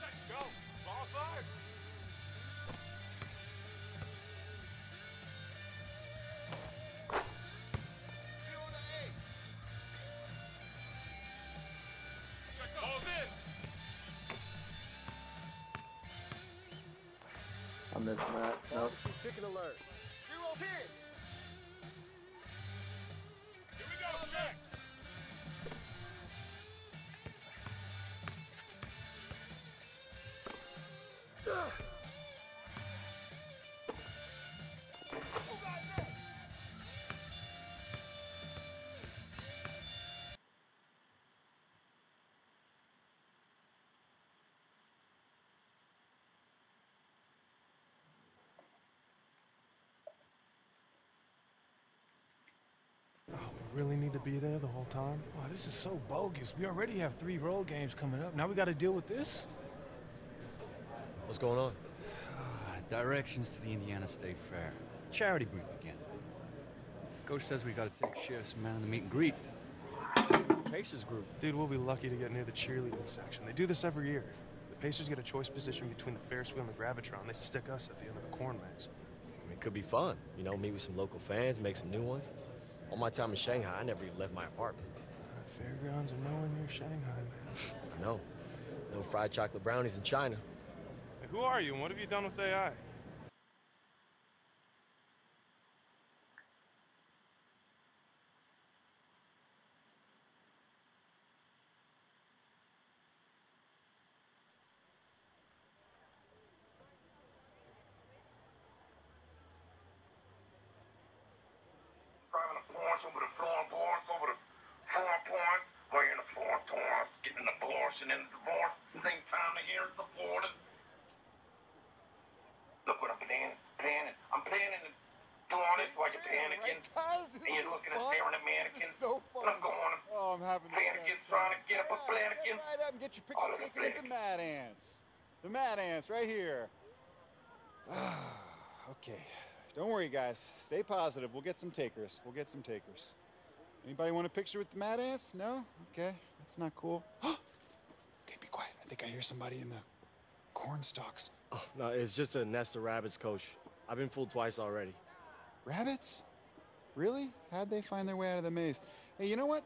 Check. Go. Ball slide. Check. Ball's in. I'm missing that. Nope. Chicken alert. 0-10. Here we go. Check. Who got that? We really need to be there the whole time? Oh, this is so bogus. We already have 3 road games coming up. Now we got to deal with this? What's going on? Directions to the Indiana State Fair. Charity booth again. Coach says we gotta take shifts, man, in the meet and greet. Pacers group. Dude, we'll be lucky to get near the cheerleading section. They do this every year. The Pacers get a choice position between the Ferris wheel and the Gravitron. They stick us at the end of the corn maze. I mean, it could be fun. You know, meet with some local fans, make some new ones. All my time in Shanghai, I never even left my apartment. Fairgrounds are nowhere near Shanghai, man. I know. No fried chocolate brownies in China. Hey, who are you and what have you done with AI? Driving a Porsche over the floorboards, over the floorboards, wearing the floorboards, getting an abortion and a divorce. Same time of year as the Florida. Look what I'm planning. I'm planning to doing this while you're panicking. Guys, And you're looking and staring at mannequins. so fun. And I'm going. Oh, I'm having the Flanagan's best trying to time. get up a Flanagan. Step right up and get your picture taken with the Mad Ants. The Mad Ants right here. Okay. Don't worry, guys. Stay positive. We'll get some takers. Anybody want a picture with the Mad Ants? No? Okay. That's not cool. Okay, be quiet. I think I hear somebody in the corn stalks. Oh, no, it's just a nest of rabbits, Coach. I've been fooled twice already. Rabbits? Really? How'd they find their way out of the maze? Hey, you know what?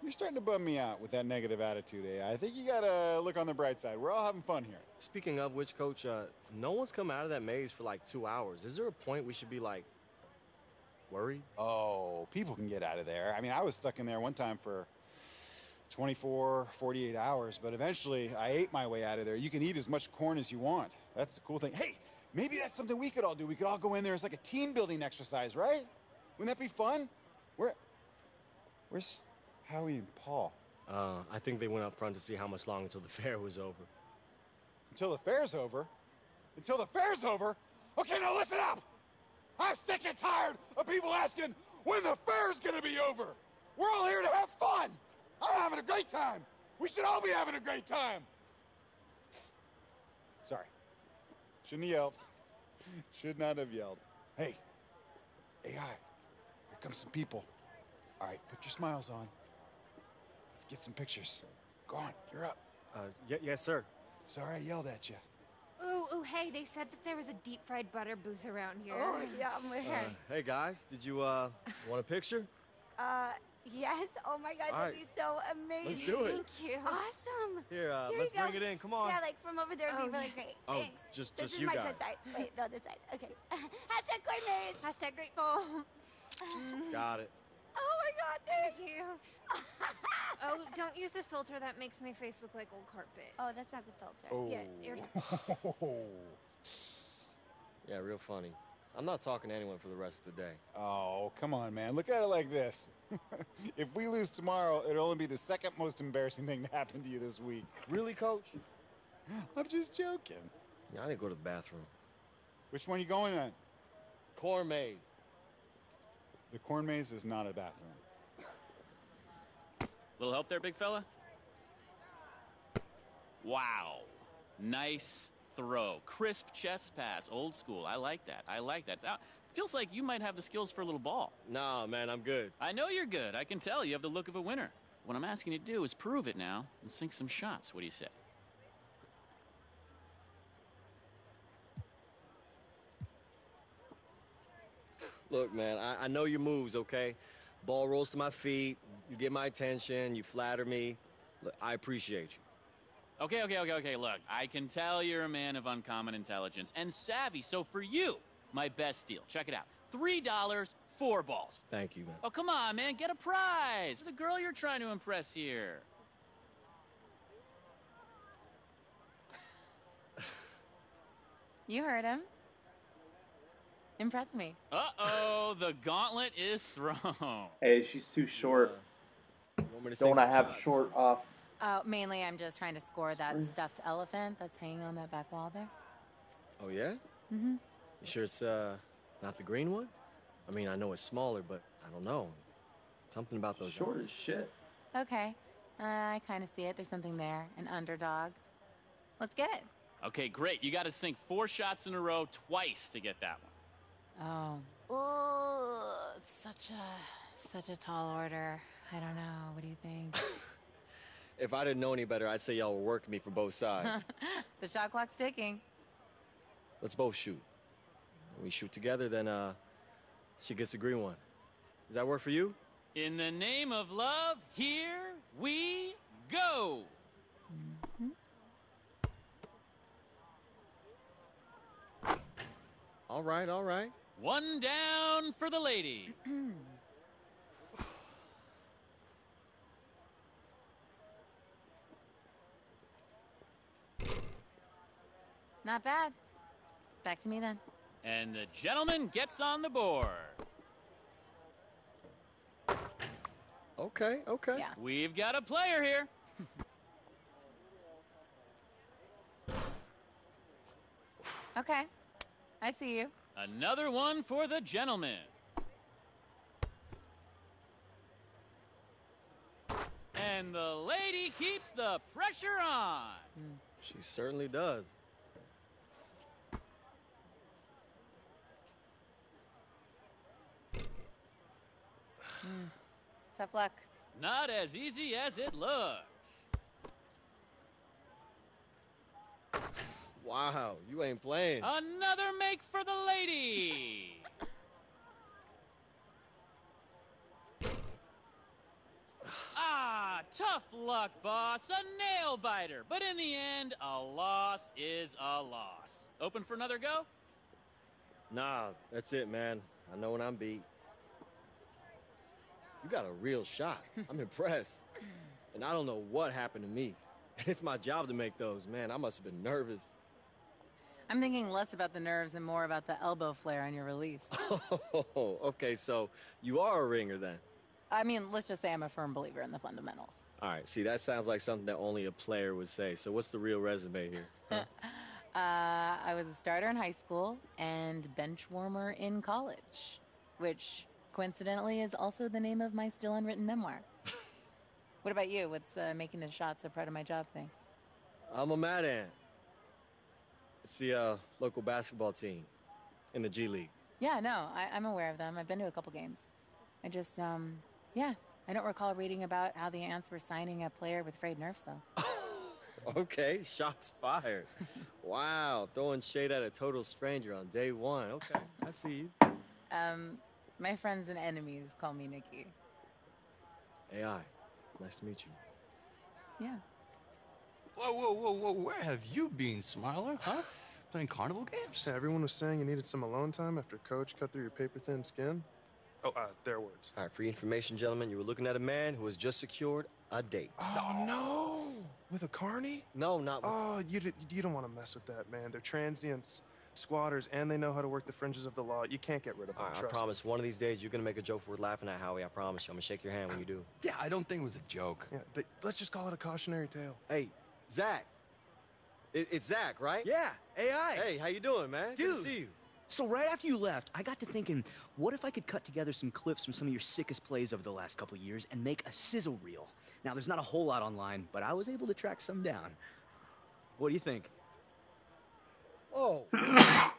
You're starting to bum me out with that negative attitude, eh? I think you gotta look on the bright side. We're all having fun here. Speaking of which, Coach, no one's come out of that maze for like 2 hours. Is there a point we should be like, worried? Oh, people can get out of there. I mean, I was stuck in there one time for 24, 48 hours, but eventually I ate my way out of there. You can eat as much corn as you want. That's the cool thing. Hey, maybe that's something we could all do. We could all go in there as like a team building exercise, right? Wouldn't that be fun? Where's Howie and Paul? I think they went up front to see how much longer until the fair was over. Until the fair's over? Until the fair's over? Okay, now listen up! I'm sick and tired of people asking when the fair's gonna be over. We're all here to have fun. I'm having a great time. We should all be having a great time. Sorry. Shouldn't have yelled. Should not have yelled. Hey, AI, here come some people. All right, put your smiles on. Let's get some pictures. Go on, you're up. Yes, sir. Sorry I yelled at you. Ooh, hey, they said that there was a deep fried butter booth around here. Oh, yeah, Hey, guys, did you want a picture? Yes. Oh my God, All that'd right. be so amazing. Let's do it. Thank you. Awesome. Here, Here let's you go. bring it in. Come on. Yeah, like from over there would be really great. Oh, Thanks. just This is you my guys. good side. Wait, no, this side. Okay. Hashtag corn maze. Hashtag grateful. Got it. Oh my God, thank you. Oh, don't use a filter. That makes my face look like old carpet. Oh, that's not the filter. Oh. Yeah, you're... Yeah, real funny. I'm not talking to anyone for the rest of the day. Oh, come on, man. Look at it like this. If we lose tomorrow, it'll only be the second most embarrassing thing to happen to you this week. Really, Coach? I'm just joking. Yeah, I didn't go to the bathroom. Which one are you going on? Corn maze. The corn maze is not a bathroom. Little help there, big fella? Wow. Nice throw. Crisp chest pass. Old school. I like that. Now, feels like you might have the skills for a little ball. Nah, man, I'm good. I know you're good. I can tell you have the look of a winner. What I'm asking you to do is prove it now and sink some shots. What do you say? Look, man, I know your moves, okay? Ball rolls to my feet, you get my attention, you flatter me. Look, I appreciate you. Okay. Look, I can tell you're a man of uncommon intelligence and savvy, so for you, my best deal. Check it out. $3, 4 balls. Thank you, man. Oh, come on, man. Get a prize. For the girl you're trying to impress here. You heard him. Impress me. Uh-oh, the gauntlet is thrown. Hey, she's too short. Don't I have short off? Mainly, I'm just trying to score that stuffed elephant that's hanging on that back wall there. Oh, yeah? Mm-hmm. You sure it's, not the green one? I mean, I know it's smaller, but I don't know. Something about those Short as shit. Okay. I kind of see it. There's something there. An underdog. Let's get it. Okay, great. You got to sink 4 shots in a row twice to get that one. Oh, it's such a tall order. I don't know. What do you think? If I didn't know any better, I'd say y'all were working me from both sides. The shot clock's ticking. Let's both shoot. When we shoot together, then she gets a green one. Does that work for you? In the name of love, here we go. All right, all right. 1 down for the lady. Not bad. Back to me then. And the gentleman gets on the board. Okay, okay. Yeah. We've got a player here. Okay. I see you. Another one for the gentleman. And the lady keeps the pressure on. She certainly does. Tough luck. Not as easy as it looks. Wow, you ain't playing. Another make for the lady. Tough luck, boss. A nail biter. But in the end, a loss is a loss. Open for another go? Nah, that's it, man. I know when I'm beat. You got a real shot. I'm impressed. And I don't know what happened to me. And it's my job to make those. Man, I must have been nervous. I'm thinking less about the nerves and more about the elbow flare on your release. Oh, okay, so you are a ringer then. I mean, let's just say I'm a firm believer in the fundamentals. All right, see, that sounds like something that only a player would say. So what's the real resume here? Huh? I was a starter in high school and bench warmer in college, which coincidentally is also the name of my still unwritten memoir. What about you? What's making the shots a part of my job thing? I'm a Mad Ant. It's the local basketball team in the G League. Yeah, no, I'm aware of them. I've been to a couple games. I just, yeah, I don't recall reading about how the Ants were signing a player with frayed nerves, though. Okay, shots fired. Wow, throwing shade at a total stranger on day one. Okay, I see you. My friends and enemies call me Nikki. AI, nice to meet you. Yeah. Whoa, where have you been, Smiler, huh? Playing carnival games? So everyone was saying you needed some alone time after Coach cut through your paper-thin skin. Oh, their words. All right, for your information, gentlemen, you were looking at a man who has just secured a date. Oh, no! With a carny? No, not with... Oh, you don't want to mess with that, man. They're transients, squatters, and they know how to work the fringes of the law. You can't get rid of them, All right, I trust promise, one of these days you're going to make a joke worth laughing at, Howie. I promise you. I'm going to shake your hand when you do. Yeah, I don't think it was a joke. Yeah, let's just call it a cautionary tale. Hey, Zach. It's Zach, right? Yeah, AI. Hey, how you doing, man? Dude. Good to see you. So right after you left, I got to thinking, what if I could cut together some clips from some of your sickest plays over the last couple years and make a sizzle reel? Now, there's not a whole lot online, but I was able to track some down. What do you think? Oh. Man,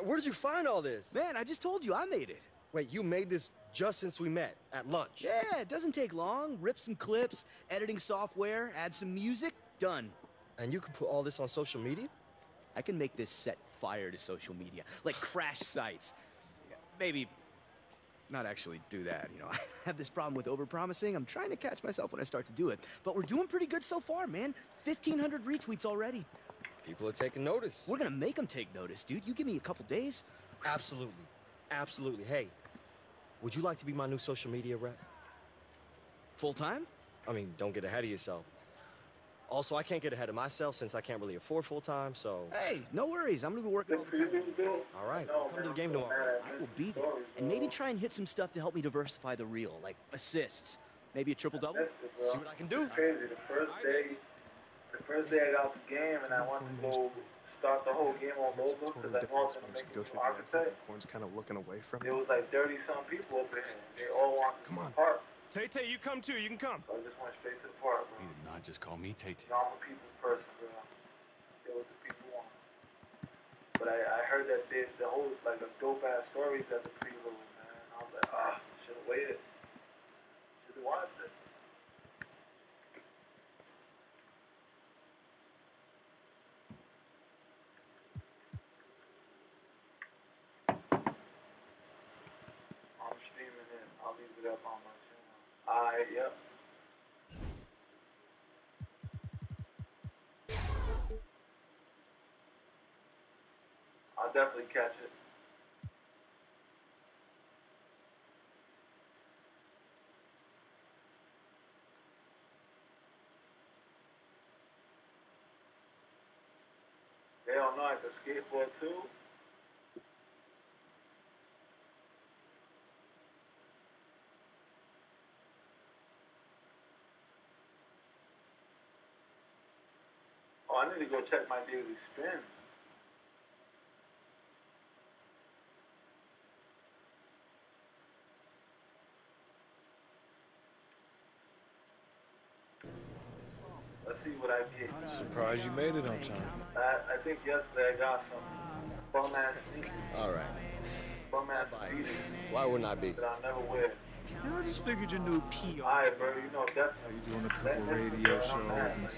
where did you find all this? Man, I just told you I made it. Wait, you made this just since we met at lunch? Yeah, it doesn't take long. Rip some clips, editing software, add some music, done. And you can put all this on social media? I can make this set fire to social media, like crash sites. Maybe not actually do that, you know. I have this problem with overpromising. I'm trying to catch myself when I start to do it. But we're doing pretty good so far, man. 1,500 retweets already. People are taking notice. We're gonna make them take notice, dude. You give me a couple days. Absolutely. Absolutely. Hey, would you like to be my new social media rep? Full time? I mean, don't get ahead of yourself. Also, I can't get ahead of myself since I can't really afford full time, so... Hey, no worries. I'm gonna be working all the time. All right, come to the game tomorrow. I will be there. And maybe try and hit some stuff to help me diversify the reel, like assists. Maybe a triple-double? See what I can do. It's crazy. The first day I got the game, and I wanted to go start the whole game all over because I know I was going to make it to architect. Corn's kind of looking away from There you. was like 30-some people over here. They all wanted Come to on. park. Tay, you come too. You can come. So I just went straight to the park, bro. You did not just call me Tate. You know, I'm a people's person, bro. get what the people want. But I heard that the whole, like, the dope-ass stories at the Prelude, man. I was like, should have waited. Should have watched it. I'm streaming it. I'll leave it up on my channel. Yep. I'll definitely catch it. Hell no, I can skateboard too. Oh, I need to go check my daily spin. Let's see what I get. Surprised you made it on time. I think yesterday I got some bum-ass sneakers. All right. Bum-ass beaters Why wouldn't I be? that I'll never wear. I just figured your new PR. Alright, bro, you know, definitely. You doing a couple radio shows and TV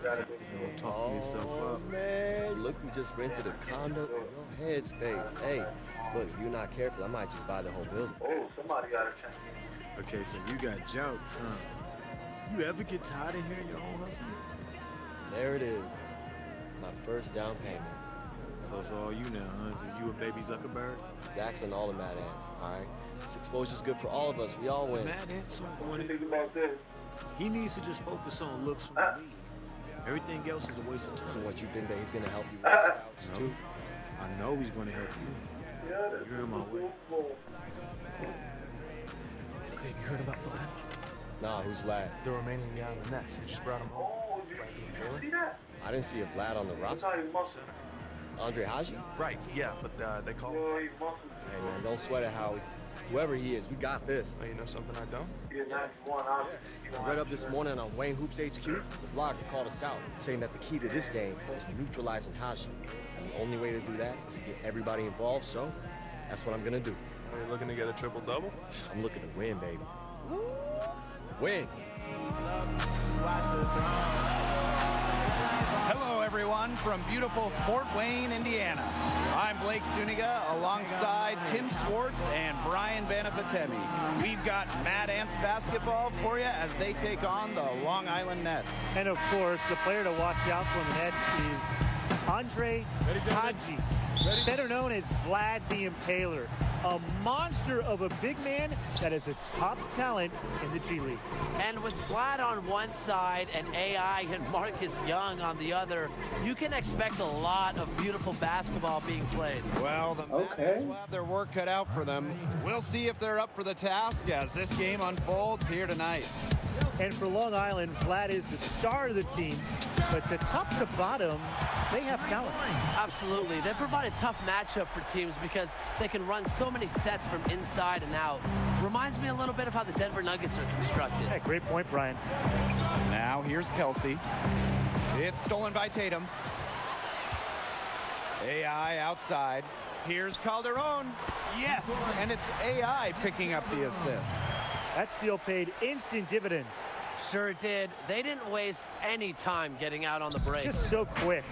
shows. You know, talking yourself up. Man, look, we just rented a condo in your headspace. Hey, look, if you're not careful, I might just buy the whole building. Oh, somebody got to check in. Okay, so you got jokes, huh? You ever get tired of hearing your own hustle? There it is. My first down payment. So it's all you now, huh? Just you a baby Zuckerberg? Zach's on all the Mad Ants, all right? This exposure's good for all of us. We all win. Mad Ants What do you think about this? He needs to just focus on looks from the league. Everything else is a waste of time. So what, you think that he's going to help you with scouts, No. too? I know he's going to help you. You're in my way. Hey, you heard about Vlad? Nah, who's Vlad? The remaining guy on the Nets. They just brought him home. Oh, did you see that? I didn't see a Vlad on the roster. Andre Haji? Right, yeah, but they call him. Oh, he's muscle. Hey, man, don't sweat it, Howie. Whoever he is, we got this. Oh, you know something I don't? He's 91, obviously. I read up this morning on Wayne Hoops HQ. The blogger called us out, saying that the key to this game is neutralizing Haji. And the only way to do that is to get everybody involved, so that's what I'm gonna do. Are you looking to get a triple-double? I'm looking to win, baby. Win. Hello, everyone, from beautiful Fort Wayne, Indiana. I'm Blake Suniga alongside Tim Swartz and Brian Banafatemi. We've got Mad Ants basketball for you as they take on the Long Island Nets. And of course, the player to watch out for in the Nets is Andre Haji, better known as Vlad the Impaler, a monster of a big man that is a top talent in the G League. And with Vlad on one side and AI and Marcus Young on the other, you can expect a lot of beautiful basketball being played. Well, the Mad Ants will have their work cut out for them. We'll see if they're up for the task as this game unfolds here tonight. And for Long Island, Vlad is the star of the team, but to top to bottom, they have talent. Absolutely. They provide a tough matchup for teams because they can run so many sets from inside and out. Reminds me a little bit of how the Denver Nuggets are constructed. Yeah, great point, Brian. Now here's Kelsey. It's stolen by Tatum. AI outside. Here's Calderon. Yes, and it's AI picking up the assist. That steal paid instant dividends. Sure did. They didn't waste any time getting out on the break. Just so quick.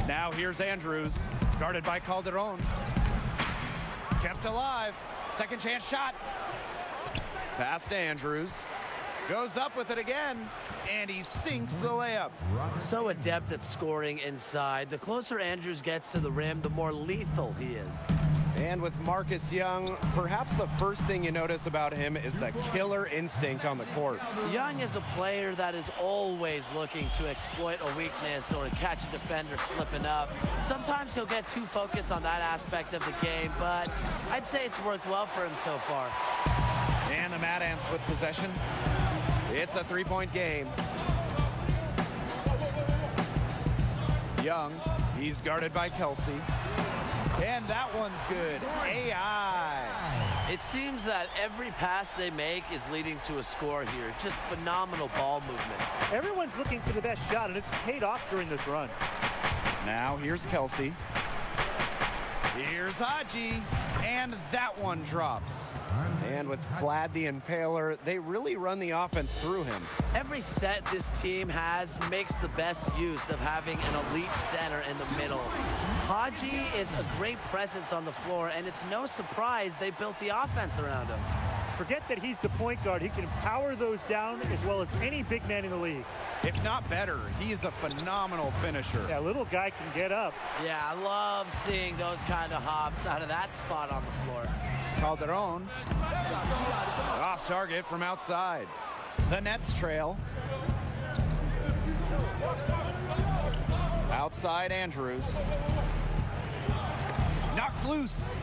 Now here's Andrews, guarded by Calderon. Kept alive. Second chance shot. Pass to Andrews. Goes up with it again, and he sinks the layup. So adept at scoring inside. The closer Andrews gets to the rim, the more lethal he is. And with Marcus Young, perhaps the first thing you notice about him is the killer instinct on the court. Young is a player that is always looking to exploit a weakness or catch a defender slipping up. Sometimes he'll get too focused on that aspect of the game, but I'd say it's worked well for him so far. And the Mad Ants with possession. It's a three-point game. Young, he's guarded by Kelsey. And that one's good. AI. It seems that every pass they make is leading to a score here. Just phenomenal ball movement. Everyone's looking for the best shot, and it's paid off during this run. Now here's Kelsey. Here's Haji, and that one drops. And with Vlad the Impaler, they really run the offense through him. Every set this team has makes the best use of having an elite center in the middle. Haji is a great presence on the floor, and it's no surprise they built the offense around him. Forget that he's the point guard. He can power those down as well as any big man in the league. If not better, he is a phenomenal finisher. That little guy can get up. Yeah, I love seeing those kind of hops out of that spot on the floor. Calderon, off target from outside. The Nets trail. Outside Andrews. Knocked loose.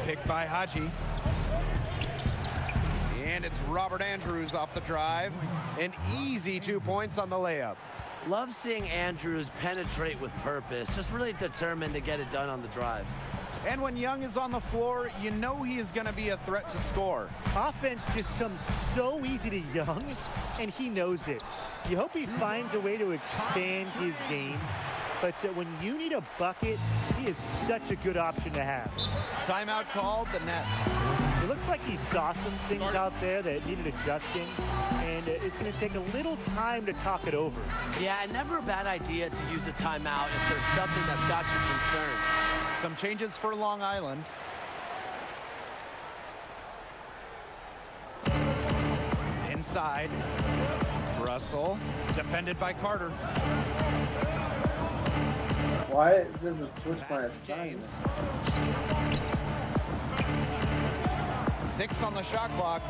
Picked by Haji. And it's Robert Andrews off the drive. An easy 2 points on the layup. Love seeing Andrews penetrate with purpose, just really determined to get it done on the drive. And when Young is on the floor, you know he is going to be a threat to score. Offense just comes so easy to Young, and he knows it. You hope he finds a way to expand his game, but when you need a bucket, he is such a good option to have. Timeout called, the Nets. It looks like he saw some things out there that needed adjusting, and it's going to take a little time to talk it over. Yeah, never a bad idea to use a timeout if there's something that's got you concerned. Some changes for Long Island. Inside. Russell, defended by Carter. Why does it switch my assignment? 6 on the shot clock.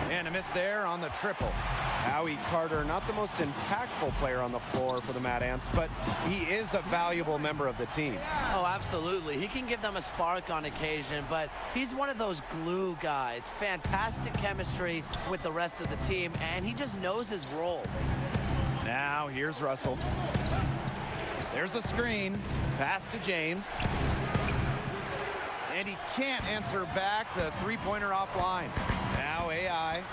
And a miss there on the triple. Howie Carter, not the most impactful player on the floor for the Mad Ants, but he is a valuable member of the team. Oh, absolutely. He can give them a spark on occasion, but he's one of those glue guys. Fantastic chemistry with the rest of the team, and he just knows his role. Now, here's Russell. There's a screen. Pass to James. And he can't answer back the three-pointer offline. Now AI.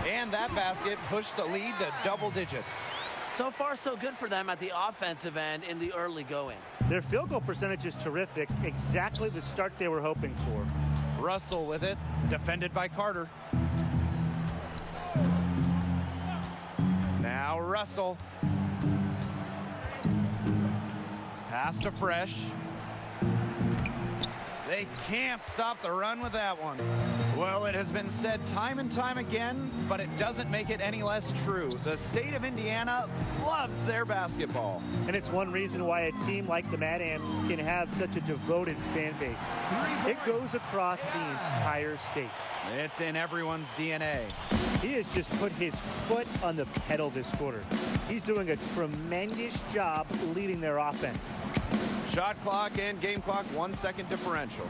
And that basket pushed the lead to double digits. So far, so good for them at the offensive end in the early going. Their field goal percentage is terrific. Exactly the start they were hoping for. Russell with it. Defended by Carter. Now Russell. Pass to Fresh. They can't stop the run with that one. Well, it has been said time and time again, but it doesn't make it any less true. The state of Indiana loves their basketball. And it's one reason why a team like the Mad Ants can have such a devoted fan base. It goes across the entire state. It's in everyone's DNA. He has just put his foot on the pedal this quarter. He's doing a tremendous job leading their offense. Shot clock and game clock, 1 second differential.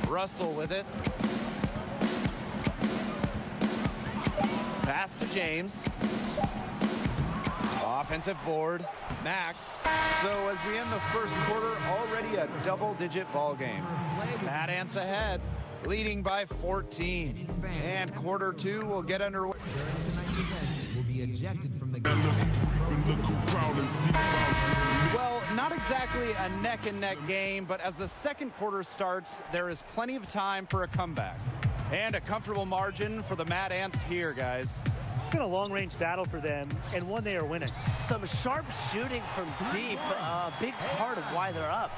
Russell with it. Pass to James. Offensive board. Mack. So as we end the first quarter, already a double-digit ball game. Mad Ants ahead, leading by 14. And quarter 2 will get underway. Will be ejected from the game. Well, not exactly a neck-and-neck game, but as the second quarter starts, there is plenty of time for a comeback. And a comfortable margin for the Mad Ants here, guys. It's been a long-range battle for them, and one they are winning. Some sharp shooting from deep, a big part of why they're up.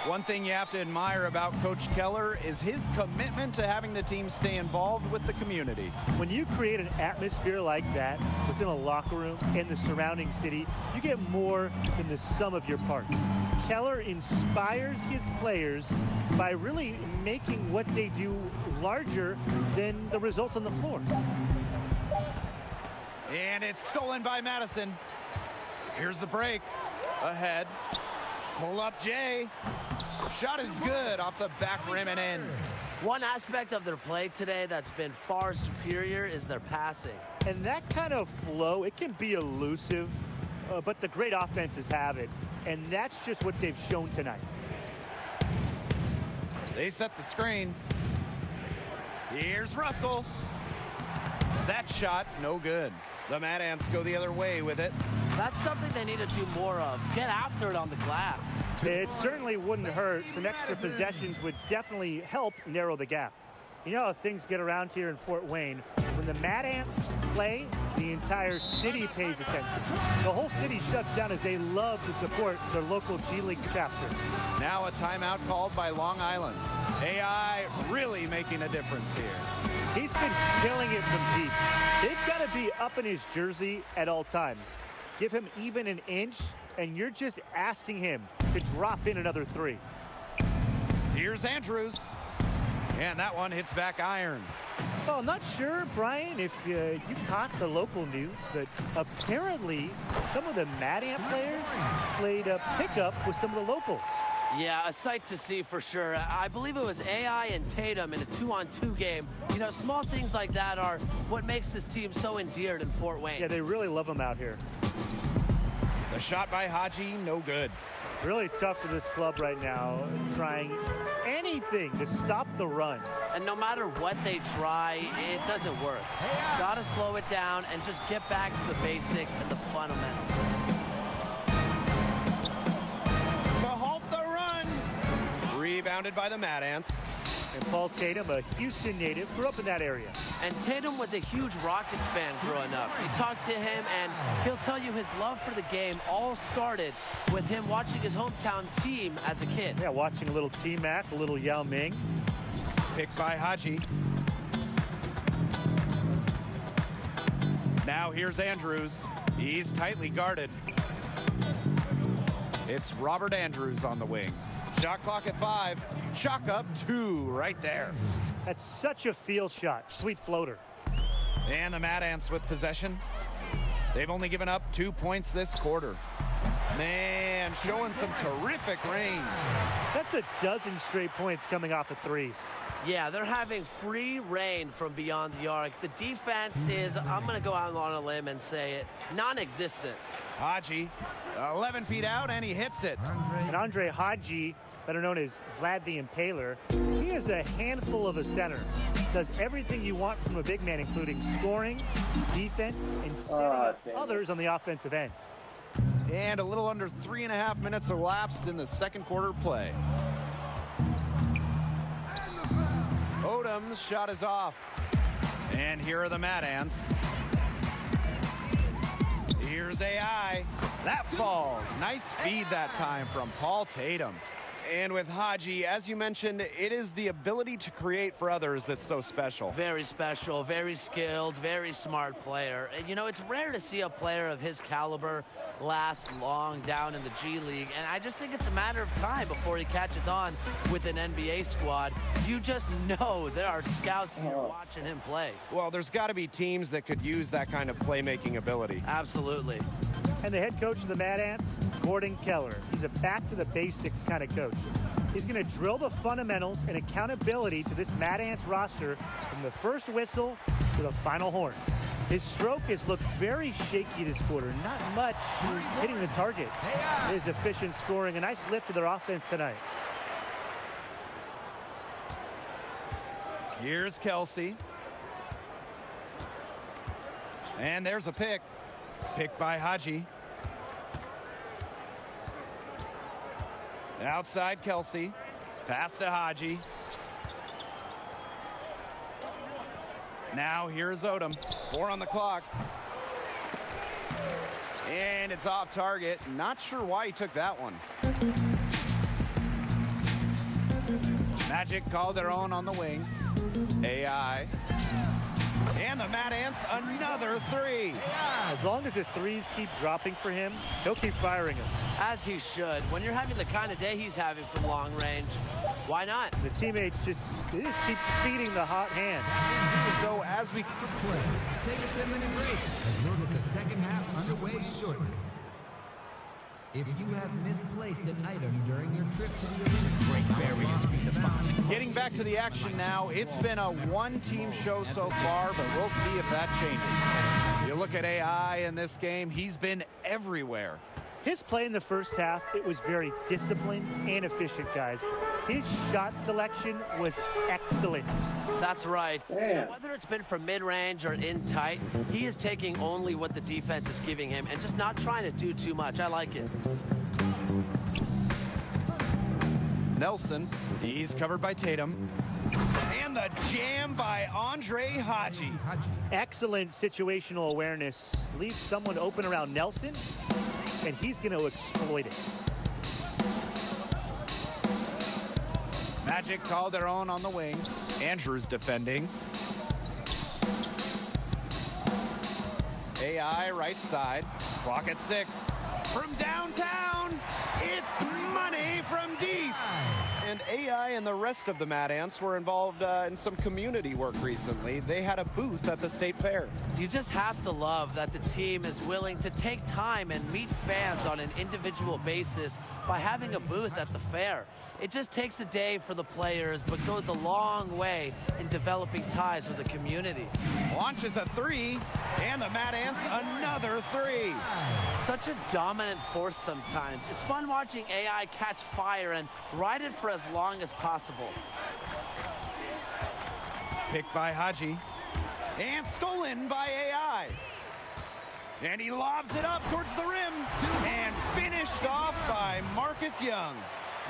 One thing you have to admire about Coach Keller is his commitment to having the team stay involved with the community. When you create an atmosphere like that within a locker room and the surrounding city, you get more than the sum of your parts. Keller inspires his players by really making what they do larger than the results on the floor. And it's stolen by Madison. Here's the break. Ahead. Pull up Jay. Shot is good off the back rim and in. One aspect of their play today that's been far superior is their passing. And that kind of flow, it can be elusive, but the great offenses have it. and that's just what they've shown tonight. They set the screen. Here's Russell. That shot, no good. The Mad Ants go the other way with it. That's something they need to do more of. Get after it on the glass. It certainly wouldn't hurt. Some extra possessions would definitely help narrow the gap. You know how things get around here in Fort Wayne. When the Mad Ants play, the entire city pays attention. The whole city shuts down as they love to support their local G League chapter. Now a timeout called by Long Island. AI really making a difference here. He's been killing it from deep. They've got to be up in his jersey at all times. Give him even an inch, and you're just asking him to drop in another three. Here's Andrews. And that one hits back iron. Well, I'm not sure, Brian, if you caught the local news, but apparently some of the Mad Ant players played a pickup with some of the locals. Yeah, a sight to see for sure. I believe it was AI and Tatum in a 2-on-2 game. You know, small things like that are what makes this team so endeared in Fort Wayne. Yeah, they really love him out here. The shot by Haji, no good. Really tough for this club right now, trying anything to stop the run. And no matter what they try, it doesn't work. Gotta slow it down and just get back to the basics and the fundamentals. To halt the run! Rebounded by the Mad Ants. And Paul Tatum, a Houston native, grew up in that area. And Tatum was a huge Rockets fan growing up. You talk to him, and he'll tell you his love for the game all started with him watching his hometown team as a kid. Yeah, watching a little T-Mac, a little Yao Ming. Picked by Haji. Now here's Andrews. He's tightly guarded. It's Robert Andrews on the wing. Shot clock at 5. Chalk up 2 right there. That's such a feel shot. Sweet floater. And the Mad Ants with possession. They've only given up 2 points this quarter. Man, showing some terrific range. That's a dozen straight points coming off of threes. Yeah, they're having free reign from beyond the arc. The defense is, I'm going to go out on a limb and say it, non-existent. Haji, 11 feet out, and he hits it. And Andre Haji, better known as Vlad the Impaler, he is a handful of a center. Does everything you want from a big man, including scoring, defense, and setting up others on the offensive end. And a little under 3.5 minutes elapsed in the second quarter play. Odom's shot is off. And here are the Mad Ants. Here's AI. That falls. Nice feed that time from Paul Tatum. And with Haji, as you mentioned, it is the ability to create for others that's so special. Very special, very skilled, very smart player. And, you know, it's rare to see a player of his caliber last long down in the G League. And I just think it's a matter of time before he catches on with an NBA squad. You just know there are scouts here watching him play. Well, there's got to be teams that could use that kind of playmaking ability. Absolutely. And the head coach of the Mad Ants, Gordon Keller. He's a back-to-the-basics kind of coach. He's going to drill the fundamentals and accountability to this Mad Ants roster from the first whistle to the final horn. His stroke has looked very shaky this quarter. Not much hitting the target. His efficient scoring, a nice lift to their offense tonight. Here's Kelsey. And there's a pick. Picked by Haji. Outside Kelsey. Pass to Haji. Now here's Odom. 4 on the clock. And it's off target. Not sure why he took that one. Magic called their own on the wing. AI. And the Mad Ants, another 3. As long as the threes keep dropping for him, he'll keep firing them. As he should. When you're having the kind of day he's having from long range, why not? The teammates just keep feeding the hot hand. So as we play, take a 10-minute break as we'll get the second half underway shortly. If you have misplaced an item during your trip to the arena, great barriers be defined. Getting back to the action now, it's been a one-team show so far, but we'll see if that changes. You look at AI in this game, he's been everywhere. His play in the first half, it was very disciplined and efficient, guys. His shot selection was excellent. That's right. Whether it's been from mid-range or in tight, he is taking only what the defense is giving him and just not trying to do too much. I like it. Nelson, he's covered by Tatum. And the jam by Andre Haji. Excellent situational awareness. Leaves someone open around Nelson, and he's going to exploit it. Magic called their own on the wing. Andrews defending. AI right side. Clock at 6. From downtown, it's money from deep. And AI and the rest of the Mad Ants were involved in some community work recently. They had a booth at the State Fair. You just have to love that the team is willing to take time and meet fans on an individual basis by having a booth at the fair. It just takes a day for the players, but goes a long way in developing ties with the community. Launches a 3, and the Mad Ants another 3. Such a dominant force sometimes. It's fun watching AI catch fire and ride it for as long as possible. Picked by Haji, and stolen by AI. And he lobs it up towards the rim, and finished off by Marcus Young.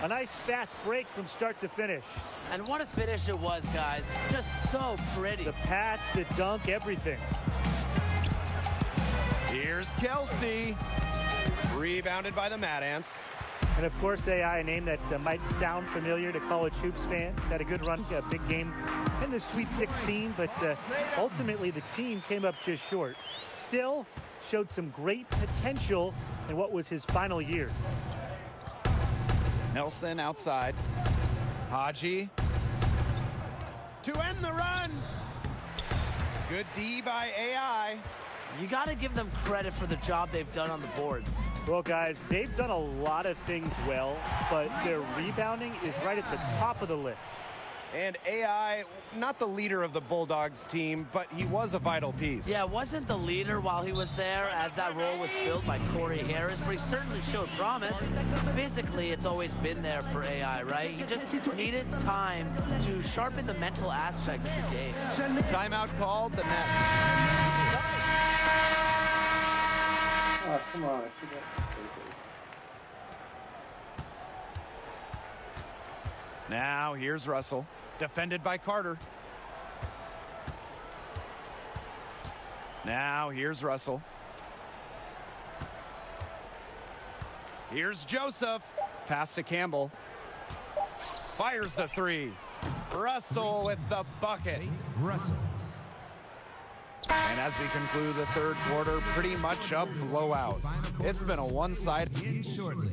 A nice fast break from start to finish. And what a finish it was, guys. Just so pretty. The pass, the dunk, everything. Here's Kelsey. Rebounded by the Mad Ants. And of course, AI, a name that might sound familiar to college hoops fans. Had a good run, a big game in the Sweet 16, but ultimately the team came up just short. Still, showed some great potential in what was his final year. Nelson outside. Haji. To end the run. Good D by AI. You got to give them credit for the job they've done on the boards. Well, guys, they've done a lot of things well, but their rebounding is right at the top of the list. And AI, not the leader of the Bulldogs team, but he was a vital piece. Yeah, wasn't the leader while he was there, as that role was filled by Corey Harris, but he certainly showed promise. Physically, it's always been there for AI, right? He just needed time to sharpen the mental aspect of the game. Timeout called, the Nets. Oh, come on. Now, here's Russell. Defended by Carter. Now, here's Russell. Here's Joseph. Pass to Campbell. Fires the 3. Russell with the bucket. Russell. And as we conclude the third quarter, pretty much a blowout. It's been a one-sided. In shortly.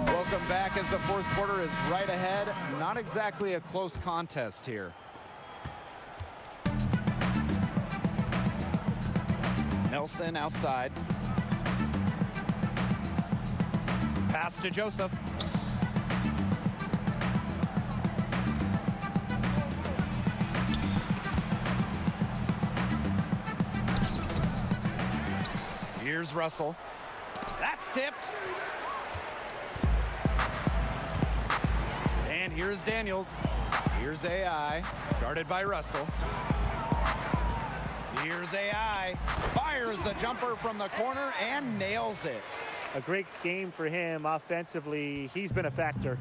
Welcome back as the fourth quarter is right ahead. Not exactly a close contest here. Nelson outside. Pass to Joseph. Here's Russell. That's tipped. And here's Daniels. Here's AI, guarded by Russell. Here's AI, fires the jumper from the corner and nails it. A great game for him offensively. He's been a factor.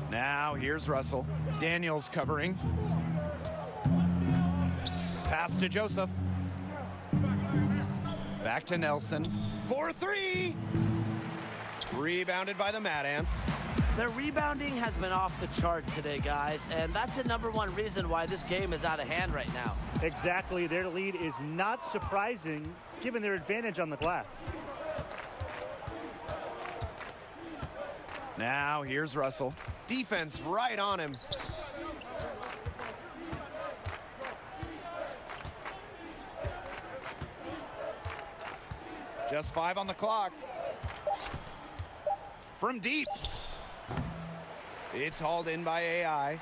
Now here's Russell. Daniels covering. Pass to Joseph. Back to Nelson. 4-3. Rebounded by the Mad Ants. Their rebounding has been off the chart today, guys, and that's the #1 reason why this game is out of hand right now. Exactly. Their lead is not surprising given their advantage on the glass. Now here's Russell. Defense right on him. Just 5 on the clock. From deep. It's hauled in by AI.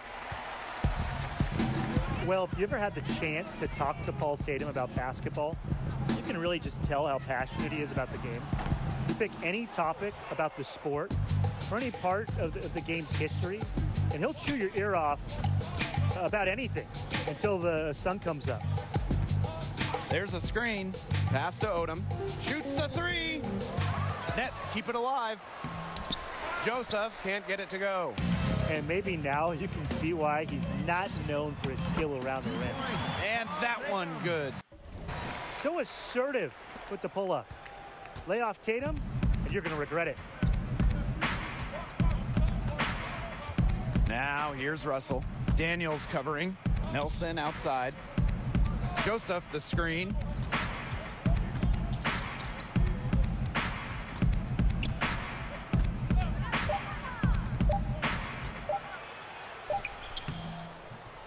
Well, if you ever had the chance to talk to Paul Tatum about basketball, you can really just tell how passionate he is about the game. You pick any topic about the sport or any part of the game's history, and he'll chew your ear off about anything until the sun comes up. There's a screen. Pass to Odom. Shoots the three. Nets keep it alive. Joseph can't get it to go. And maybe now you can see why he's not known for his skill around the rim. And that one good. So assertive with the pull-up. Lay off Tatum, and you're going to regret it. Now here's Russell. Daniels covering. Nelson outside. Joseph the screen.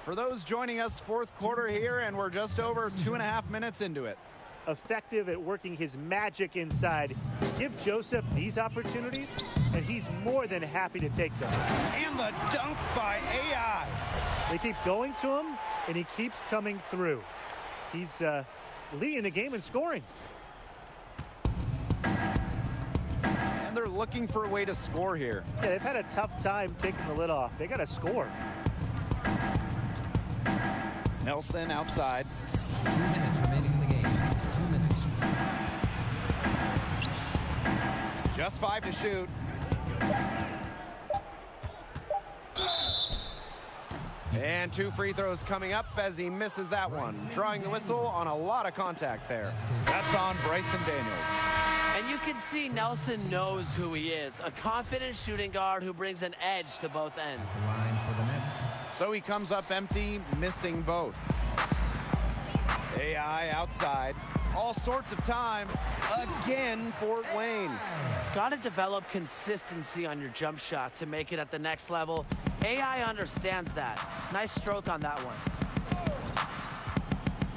For those joining us, fourth quarter here, and we're just over 2.5 minutes into it. Effective at working his magic inside. Give Joseph these opportunities, and he's more than happy to take them. And the dunk by AI. They keep going to him, and he keeps coming through. He's leading the game in scoring. And they're looking for a way to score here. Yeah, they've had a tough time taking the lid off. They got to score. Nelson outside. 2 minutes remaining in the game. 2 minutes. Just 5 to shoot. And 2 free throws coming up as he misses that one. Drawing the whistle on a lot of contact there. That's on Bryson Daniels. And you can see Nelson knows who he is. A confident shooting guard who brings an edge to both ends. Line for the Nets. So he comes up empty, missing both. AI outside. All sorts of time. Again, Fort Wayne. Got to develop consistency on your jump shot to make it at the next level. AI understands that. Nice stroke on that one.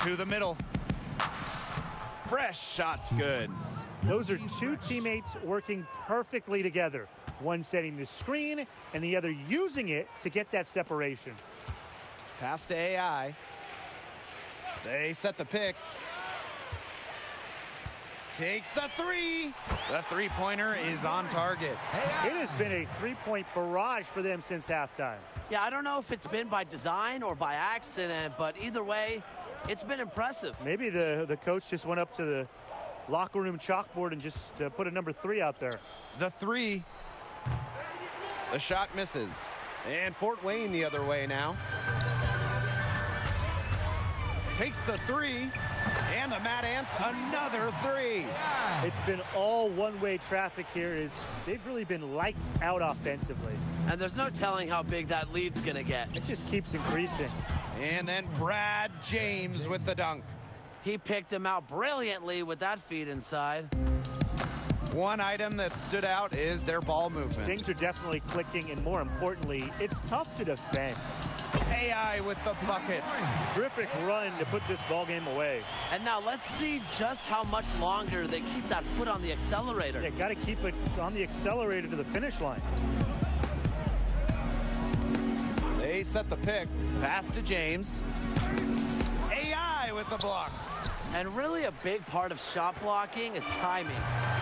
To the middle. Fresh shot's good. Those are 2 teammates working perfectly together. One setting the screen and the other using it to get that separation. Pass to AI. They set the pick. Takes the three. The three-pointer is on target. It has been a three-point barrage for them since halftime. Yeah, I don't know if it's been by design or by accident, but either way, it's been impressive. Maybe the coach just went up to the locker room chalkboard and just put a number 3 out there. The three. The shot misses. And Fort Wayne the other way now. Takes the three. And the Mad Ants, another three. It's been all one-way traffic here. They've really been lights out offensively. And there's no telling how big that lead's going to get. It just keeps increasing. And then Brad James with the dunk. He picked him out brilliantly with that feed inside. One item that stood out is their ball movement. Things are definitely clicking, and more importantly, it's tough to defend. AI with the bucket. Terrific run to put this ball game away. And now let's see just how much longer they keep that foot on the accelerator. Yeah, got to keep it on the accelerator to the finish line. They set the pick. Pass to James. AI with the block. And really a big part of shot blocking is timing.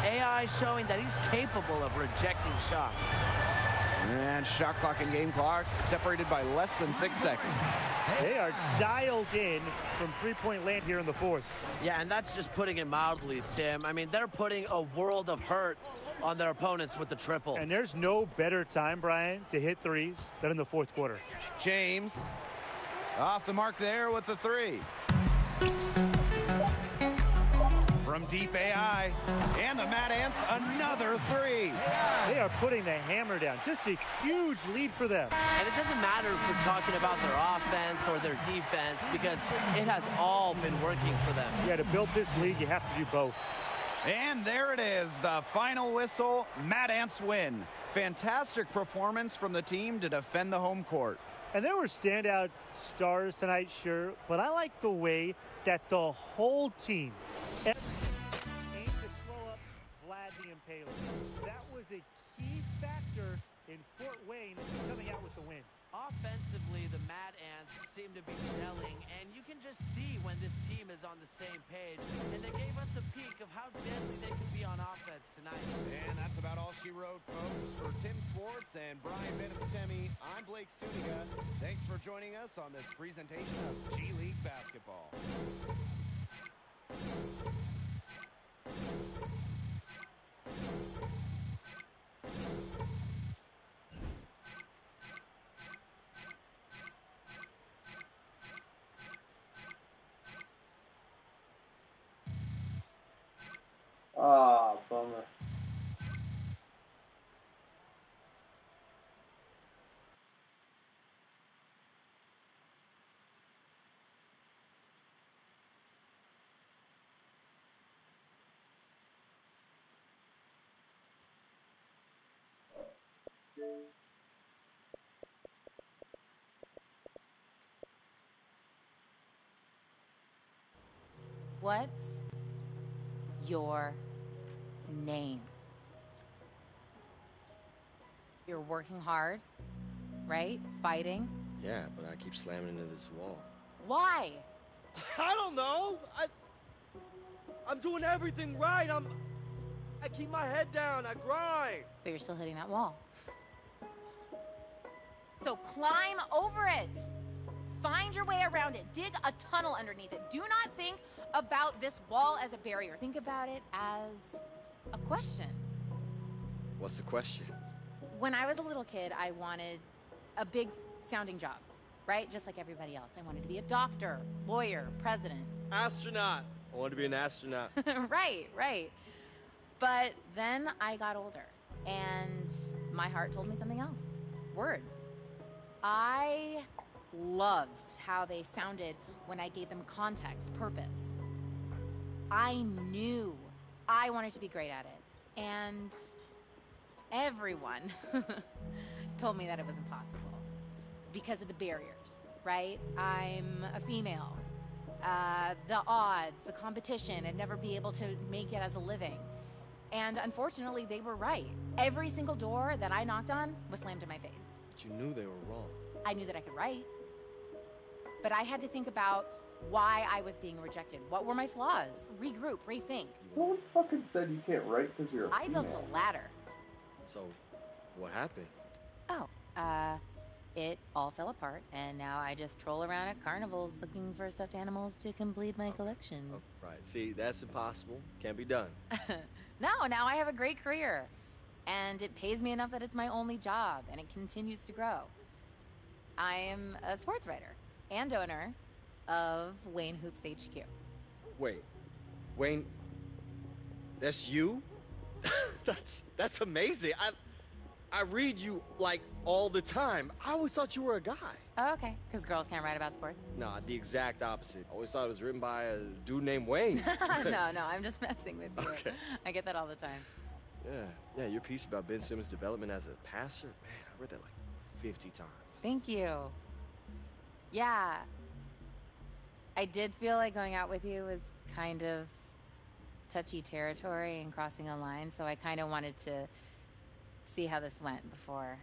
AI showing that he's capable of rejecting shots. And shot clock and game clock separated by less than 6 seconds. They are dialed in from three-point land here in the fourth. Yeah, and that's just putting it mildly, Tim. I mean, they're putting a world of hurt on their opponents with the triple. And there's no better time, Brian, to hit threes than in the fourth quarter. James off the mark there with the three. From deep AI, and the Mad Ants, another three. They are putting the hammer down. Just a huge lead for them. And it doesn't matter if we're talking about their offense or their defense, because it has all been working for them. Yeah, to build this lead, you have to do both. And there it is, the final whistle. Mad Ants win. Fantastic performance from the team to defend the home court. And there were standout stars tonight, sure, but I like the way that the whole team aimed to slow up Vlad the Impaler. That was a key factor in Fort Wayne coming out with the win. Offensively, the Mad Ants seem to be gelling, and you can just see when this team is on the same page. And they gave us a peek of how deadly they can be on offense tonight. And that's about all she wrote, folks. For Tim Swartz and Brian Benatemi, I'm Blake Suniga. Thanks for joining us on this presentation of G League basketball. Ah, bummer. What's your name? You're working hard, right? Fighting. Yeah, but I keep slamming into this wall. Why? I don't know. I'm doing everything right. I keep my head down. I grind. But you're still hitting that wall. So climb over it. Find your way around it. Dig a tunnel underneath it. Do not think about this wall as a barrier. Think about it as a question. What's the question? When I was a little kid, I wanted a big sounding job, right? Just like everybody else. I wanted to be a doctor, lawyer, president. Astronaut. I wanted to be an astronaut. Right. But then I got older, and my heart told me something else. Words. I loved how they sounded when I gave them context, purpose. I knew I wanted to be great at it. And everyone told me that it was impossible because of the barriers, right? I'm a female. The odds, the competition, and never be able to make it as a living. And unfortunately, they were right. Every single door that I knocked on was slammed in my face. But you knew they were wrong. I knew that I could write. But I had to think about why I was being rejected. What were my flaws? Regroup, rethink. No one fucking said you can't write because you're a I built female. a ladder. So, what happened? Oh, it all fell apart, and now I just troll around at carnivals looking for stuffed animals to complete my collection. Oh, right. See, that's impossible. Can't be done. No, now I have a great career. And it pays me enough that it's my only job, and it continues to grow. I am a sports writer and owner of Wayne Hoops HQ. Wait, Wayne, that's you? that's amazing. I read you like all the time. I always thought you were a guy. Oh, okay, because girls can't write about sports? Nah, the exact opposite. I always thought it was written by a dude named Wayne. No, I'm just messing with you. Okay. I get that all the time. Yeah, your piece about Ben Simmons' development as a passer, man, I read that like 50 times. Thank you. Yeah. I did feel like going out with you was kind of touchy territory and crossing a line, so I kind of wanted to see how this went before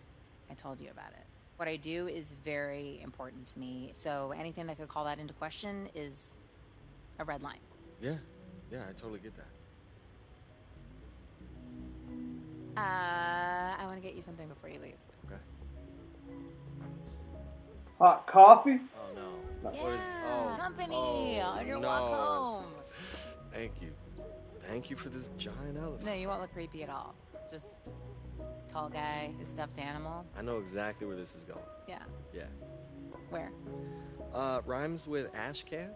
I told you about it. What I do is very important to me, so anything that could call that into question is a red line. Yeah, I totally get that. I want to get you something before you leave. Okay. Hot coffee? Oh, no. Yeah, What is, company on your no. walk home. Thank you. Thank you for this giant elephant. No, you won't look creepy at all. Just tall guy, his stuffed animal. I know exactly where this is going. Yeah. Yeah. Where? Rhymes with ash can?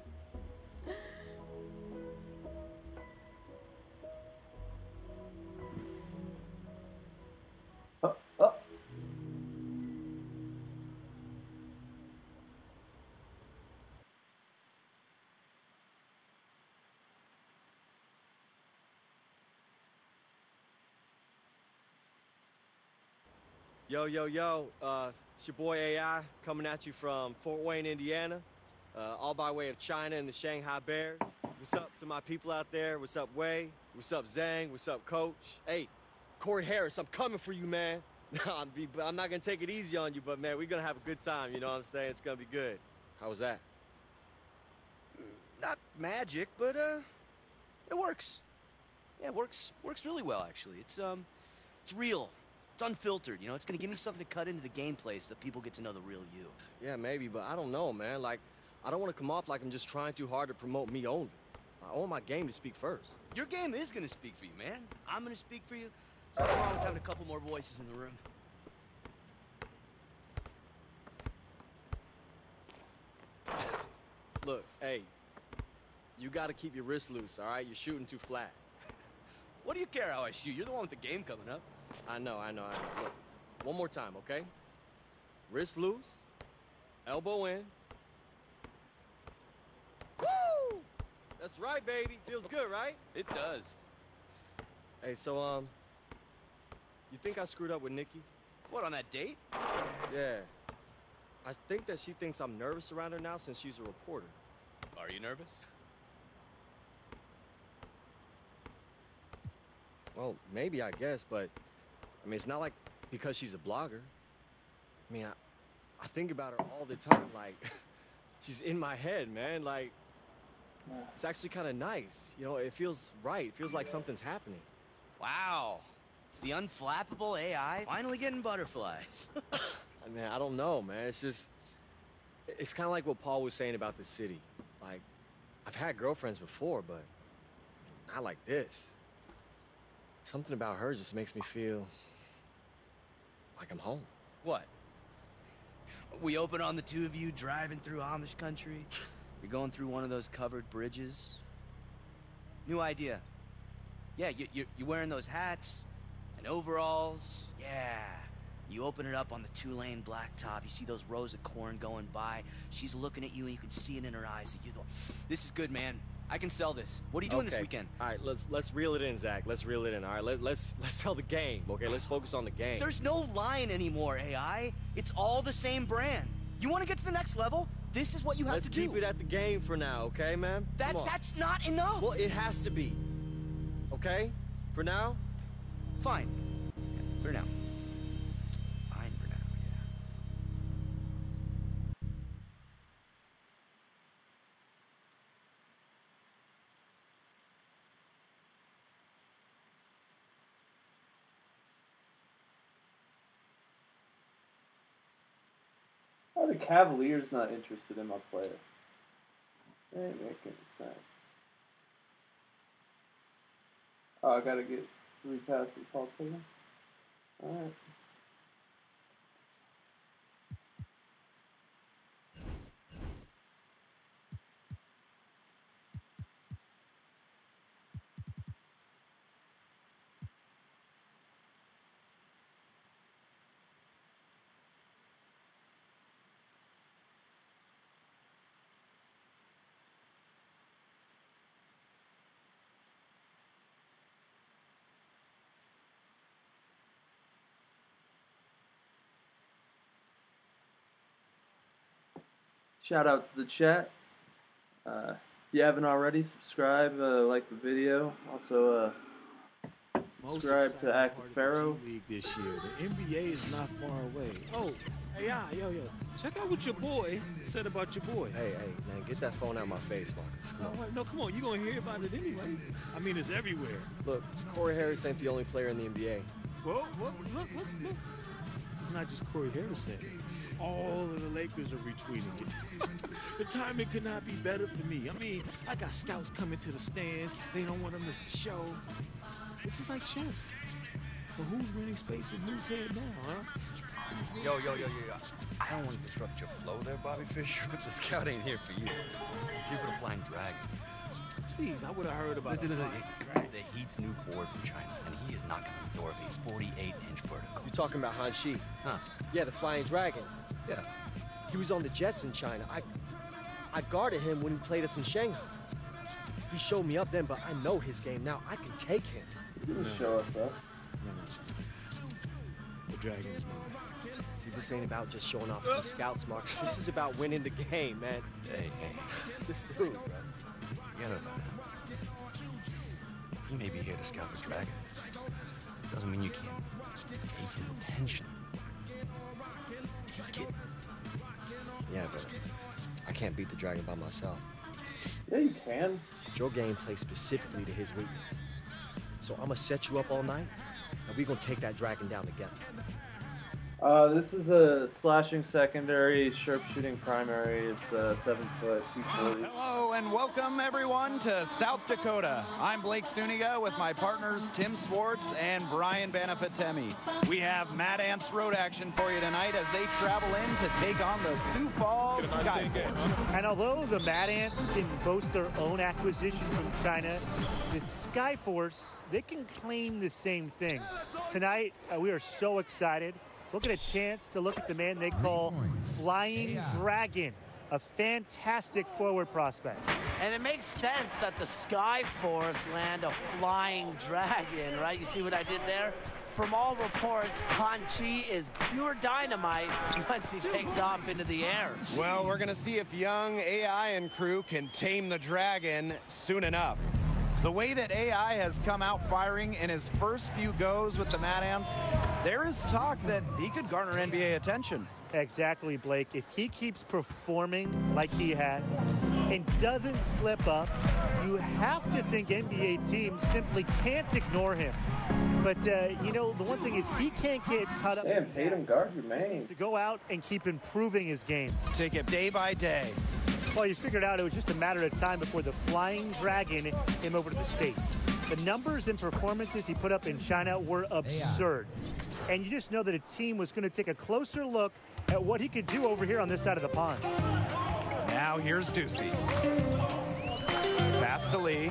Yo, it's your boy AI coming at you from Fort Wayne, Indiana, all by way of China and the Shanghai Bears. What's up to my people out there? What's up, Wei? What's up, Zhang? What's up, Coach? Hey, Corey Harris, I'm coming for you, man. No, I'm not gonna take it easy on you, but man, we're gonna have a good time, you know what I'm saying? It's gonna be good. How was that? Not magic, but it works. Yeah, it works really well actually. It's real. It's unfiltered, you know? It's gonna give me something to cut into the gameplay so that people get to know the real you. Yeah, maybe, but I don't know, man. Like, I don't want to come off like I'm just trying too hard to promote me only. I want my game to speak first. Your game is gonna speak for you, man. I'm gonna speak for you. There's nothing wrong with having a couple more voices in the room. Look, hey, you gotta keep your wrist loose, all right? You're shooting too flat. What do you care how I shoot? You're the one with the game coming up. I know. Look, one more time, okay? Wrist loose, elbow in. Woo! That's right, baby. Feels good, right? It does. Hey, so, you think I screwed up with Nikki? What, on that date? Yeah. I think that she thinks I'm nervous around her now since she's a reporter. Are you nervous? Well, maybe, I guess, but, I mean, it's not like because she's a blogger. I mean, I think about her all the time, like, she's in my head, man, like, it's actually kind of nice. You know, it feels right. It feels like something's happening. Wow. It's the unflappable AI finally getting butterflies. I mean, I don't know, man. It's kind of like what Paul was saying about the city. Like, I've had girlfriends before, but not like this. Something about her just makes me feel like I'm home. What? We open on the two of you driving through Amish country? You're going through one of those covered bridges? New idea. Yeah, you're wearing those hats and overalls. Yeah. You open it up on the two-lane blacktop. You see those rows of corn going by. She's looking at you, and you can see it in her eyes. You go, this is good, man. I can sell this. What are you doing this weekend? All right, let's reel it in, Zach. Let's reel it in. All right, let's sell the game. Okay, let's focus on the game. There's no line anymore, AI. It's all the same brand. You want to get to the next level? This is what you have to do. Let's keep it at the game for now, okay, man? That's not enough. Well, it has to be. Okay? For now? Fine. For now. Fine for now, yeah. How are the Cavaliers not interested in my player? That ain't making sense. Oh, I gotta get 3 passes all taken. Alright. Shout out to the chat. If you haven't already, subscribe, like the video. Also, subscribe to Active Pharaoh. League this year. The NBA is not far away. Oh, hey, yo. Check out what your boy said about your boy. Hey, man, get that phone out of my face, Marcus. Come on. No, come on. You're going to hear about it anyway. I mean, it's everywhere. Look, Corey Harris ain't the only player in the NBA. Whoa, look. It's not just Corey Harrison. All of the Lakers are retweeting it. The timing could not be better for me. I mean, I got scouts coming to the stands. They don't want to miss the show. This is like chess. So who's winning space and who's head now, huh? Yo. I don't want to disrupt your flow there, Bobby Fischer, but the scout ain't here for you. He's here for the Flying Dragon. Please, I would have heard about it. It's the Heat's new forward from China, and he is knocking on the door of a 48-inch vertical. You talking about Han Shi? Huh? Yeah, the Flying Dragon. Yeah. He was on the Jets in China. I guarded him when he played us in Shanghai. He showed me up then, but I know his game now. I can take him. You didn't show us up. No. The Dragon is mine. See, this ain't about just showing off some scouts, Marcus. This is about winning the game, man. Hey. This dude. Forget about him. He may be here to scout the Dragon. Doesn't mean you can't Take his attention. Yeah, but I can't beat the dragon by myself. Yeah, you can. Your game plays specifically to his weakness. So I'm gonna set you up all night, and we're gonna take that dragon down together. This is a slashing secondary, sharpshooting primary. It's 7 foot, 240. Hello and welcome everyone to South Dakota. I'm Blake Suniga with my partners Tim Swartz and Brian Banafitemi. We have Mad Ants road action for you tonight as they travel in to take on the Sioux Falls Skyforce. And although the Mad Ants can boast their own acquisition from China, the Skyforce, they can claim the same thing. Tonight, we are so excited. We'll get a chance to look at the man they call Flying Dragon, a fantastic forward prospect. And it makes sense that the Skyforce land a Flying Dragon, right? You see what I did there? From all reports, Han Chi is pure dynamite once he takes off into the air. Well, we're going to see if young AI and crew can tame the dragon soon enough. The way that AI has come out firing in his first few goes with the Mad Ants, there is talk that he could garner NBA attention. Exactly, Blake. If he keeps performing like he has and doesn't slip up, you have to think NBA teams simply can't ignore him. But, you know, the one thing is he can't get caught up. Damn, Tatum guard your man. To go out and keep improving his game. Take it day by day. Well, you figured out it was just a matter of time before the Flying Dragon came over to the States. The numbers and performances he put up in China were absurd. And you just know that a team was going to take a closer look at what he could do over here on this side of the pond. Now here's Ducey. Pass to Lee.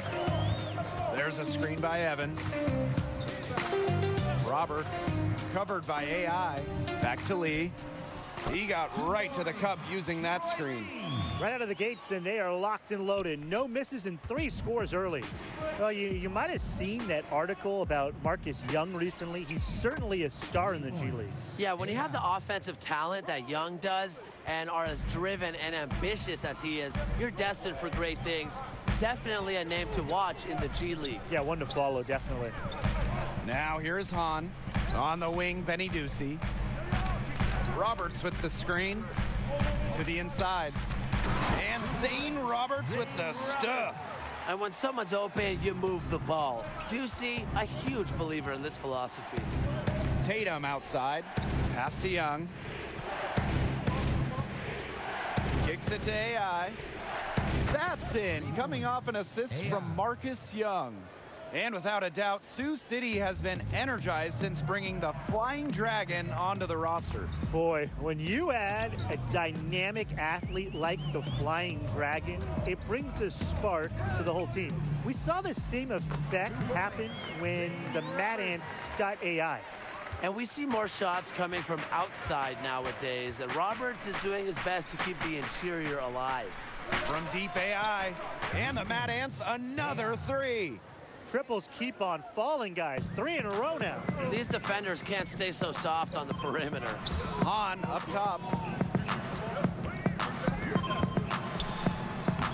There's a screen by Evans. Roberts covered by AI. Back to Lee. He got right to the cup using that screen. Right out of the gates, and they are locked and loaded. No misses and 3 scores early. Well, you might have seen that article about Marcus Young recently. He's certainly a star in the G League. Yeah, when you have the offensive talent that Young does and are as driven and ambitious as he is, you're destined for great things. Definitely a name to watch in the G League. Yeah, one to follow, definitely. Now here's Han. On the wing, Benny Ducey. Roberts with the screen to the inside. And Zane Roberts with the stuff. And when someone's open, you move the ball. Ducey, a huge believer in this philosophy. Tatum outside. Pass to Young. Kicks it to AI. That's in. Coming off an assist from Marcus Young. And without a doubt, Sioux City has been energized since bringing the Flying Dragon onto the roster. Boy, when you add a dynamic athlete like the Flying Dragon, it brings a spark to the whole team. We saw the same effect happen when the Mad Ants got AI. And we see more shots coming from outside nowadays. And Roberts is doing his best to keep the interior alive. From deep AI, and the Mad Ants, another 3. Triples keep on falling, guys. 3 in a row now. These defenders can't stay so soft on the perimeter. Han up top.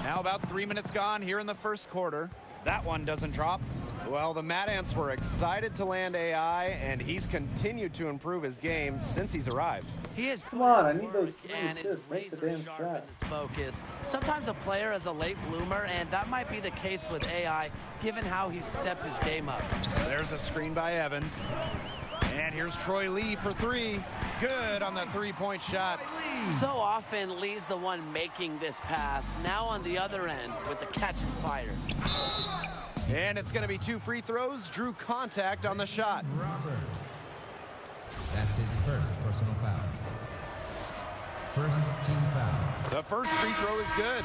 Now about 3 minutes gone here in the first quarter. That one doesn't drop. Well, the Mad Ants were excited to land AI, and he's continued to improve his game since he's arrived. He is Come on, I need those 3 and is assists. Make the damn razor-sharp shot. in his focus. Sometimes a player is a late bloomer, and that might be the case with AI, given how he's stepped his game up. There's a screen by Evans. And here's Troy Lee for 3. Good on the 3-point shot. So often, Lee's the one making this pass. Now on the other end with the catch and fire. And it's going to be 2 free throws. Drew contact on the shot. Roberts. That's his first personal foul. First team foul. The first free throw is good.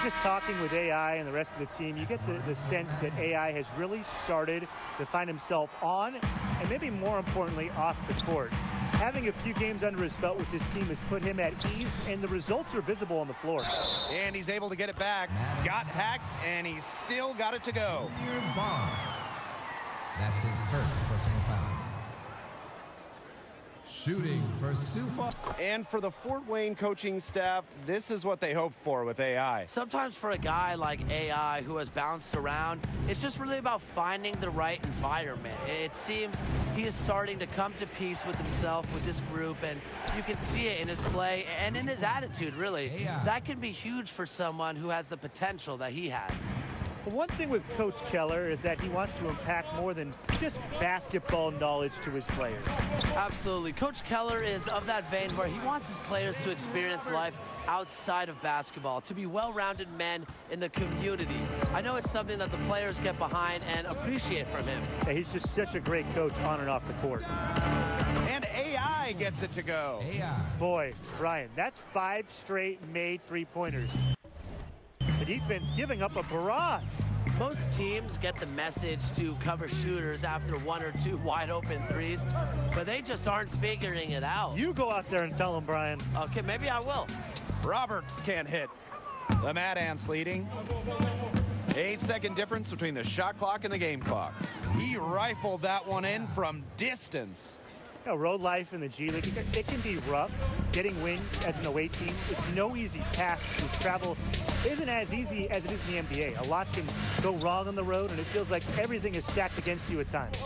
Just talking with AI and the rest of the team, you get the sense that AI has really started to find himself on, and maybe more importantly, off the court. Having a few games under his belt with this team has put him at ease, and the results are visible on the floor. And he's able to get it back. Got hacked, and he's still got it to go. Your boss. That's his first personal foul. Shooting for Sioux Falls. And for the Fort Wayne coaching staff, this is what they hoped for with AI. Sometimes for a guy like AI who has bounced around, it's just really about finding the right environment. It seems he is starting to come to peace with himself, with this group, and you can see it in his play and in his attitude, really. That can be huge for someone who has the potential that he has. One thing with Coach Keller is that he wants to impact more than just basketball knowledge to his players. Absolutely. Coach Keller is of that vein where he wants his players to experience life outside of basketball, to be well-rounded men in the community. I know it's something that the players get behind and appreciate from him. Yeah, he's just such a great coach on and off the court. And AI gets it to go. Boy, Brian, that's 5 straight made three-pointers. The defense giving up a barrage. Most teams get the message to cover shooters after 1 or 2 wide open threes, but they just aren't figuring it out. You go out there and tell them, Brian. Okay, maybe I will. Roberts can't hit. The Mad Ants leading. 8-second difference between the shot clock and the game clock. He rifled that one in from distance. You know, road life in the G League, it can be rough. Getting wins as an away team, it's no easy task. This travel isn't as easy as it is in the NBA. A lot can go wrong on the road, and it feels like everything is stacked against you at times.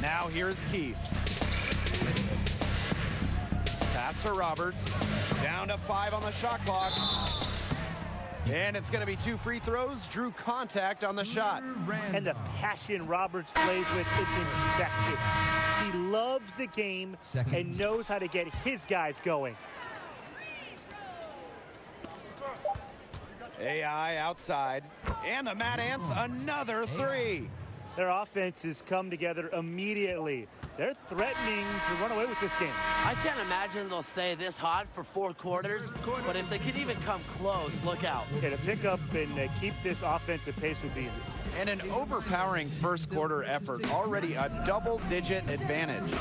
Now here's Keith. Pass to Roberts. Down to 5 on the shot clock. And it's going to be 2 free throws. Drew contact on the shot. And the passion Roberts plays with, it's infectious. He loves the game and knows how to get his guys going. AI outside. And the Mad Ants, another 3. Their offenses come together immediately. They're threatening to run away with this game. I can't imagine they'll stay this hot for 4 quarters, but if they can even come close, look out. Yeah, to pick up and keep this offensive pace would be insane. And an overpowering first quarter effort, already a double-digit advantage.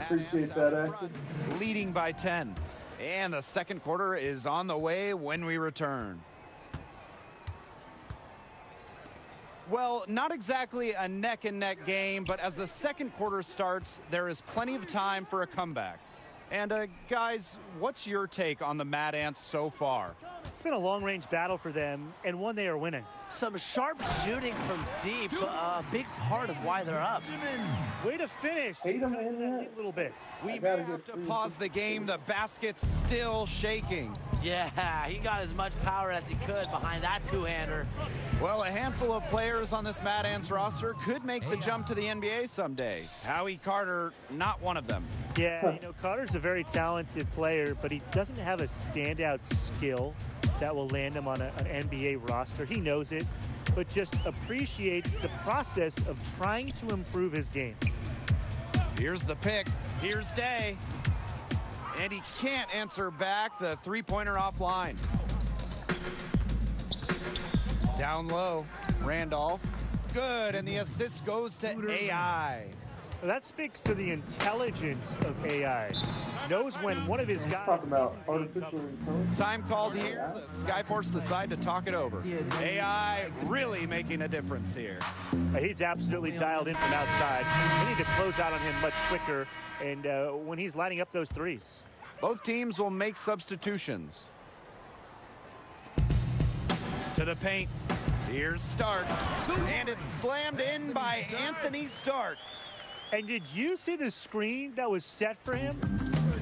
Appreciate that, Acton. Leading by 10. And the second quarter is on the way when we return. Well, not exactly a neck-and-neck game, but as the second quarter starts, there is plenty of time for a comeback. And guys, what's your take on the Mad Ants so far? It's been a long-range battle for them, and one they are winning. Some sharp shooting from deep, a big part of why they're up. Way to finish. Hate him in a little bit. We may have to pause the game. The basket's still shaking. Yeah, he got as much power as he could behind that two-hander. Well, a handful of players on this Mad Ants roster could make the jump to the NBA someday. Howie Carter, not one of them. Yeah, you know, Carter's a very talented player, but he doesn't have a standout skill that will land him on an NBA roster. He knows it, but just appreciates the process of trying to improve his game. Here's the pick. Here's Day. And he can't answer back. The three-pointer offline. Down low. Randolph. Good, and the assist goes to AI. Well, that speaks to the intelligence of AI. Knows when one of his guys... Talking about artificial intelligence. Time called here. The Skyforce decide to talk it over. AI really making a difference here. He's absolutely dialed in from outside. They need to close out on him much quicker, and when he's lining up those threes. Both teams will make substitutions. To the paint. Here's Starks. And it's slammed in by Anthony Starks. And did you see the screen that was set for him?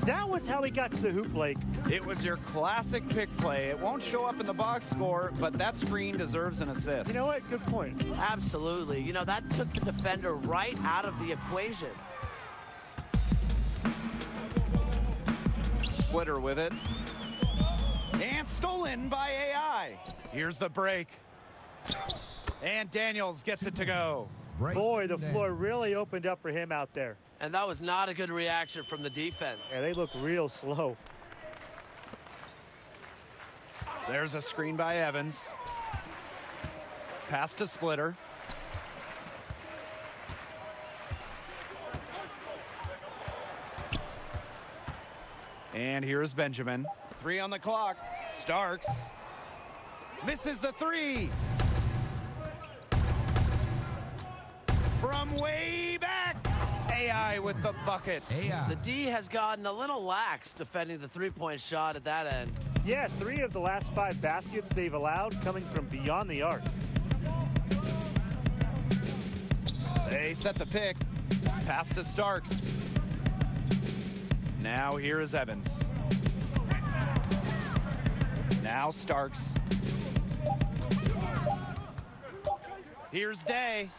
That was how he got to the hoop, Blake. It was your classic pick play. It won't show up in the box score, but that screen deserves an assist. You know what? Good point. Absolutely. You know, that took the defender right out of the equation. Splitter with it. And stolen by AI. Here's the break. And Daniels gets it to go. Boy, the floor really opened up for him out there. And that was not a good reaction from the defense. Yeah, they look real slow. There's a screen by Evans. Pass to Splitter. And here's Benjamin. 3 on the clock. Starks. Misses the 3. From way back. AI with the bucket. The D has gotten a little lax defending the three-point shot at that end. Yeah, 3 of the last 5 baskets they've allowed coming from beyond the arc. They set the pick. Pass to Starks. Now here is Evans. Now Starks. Here's Day.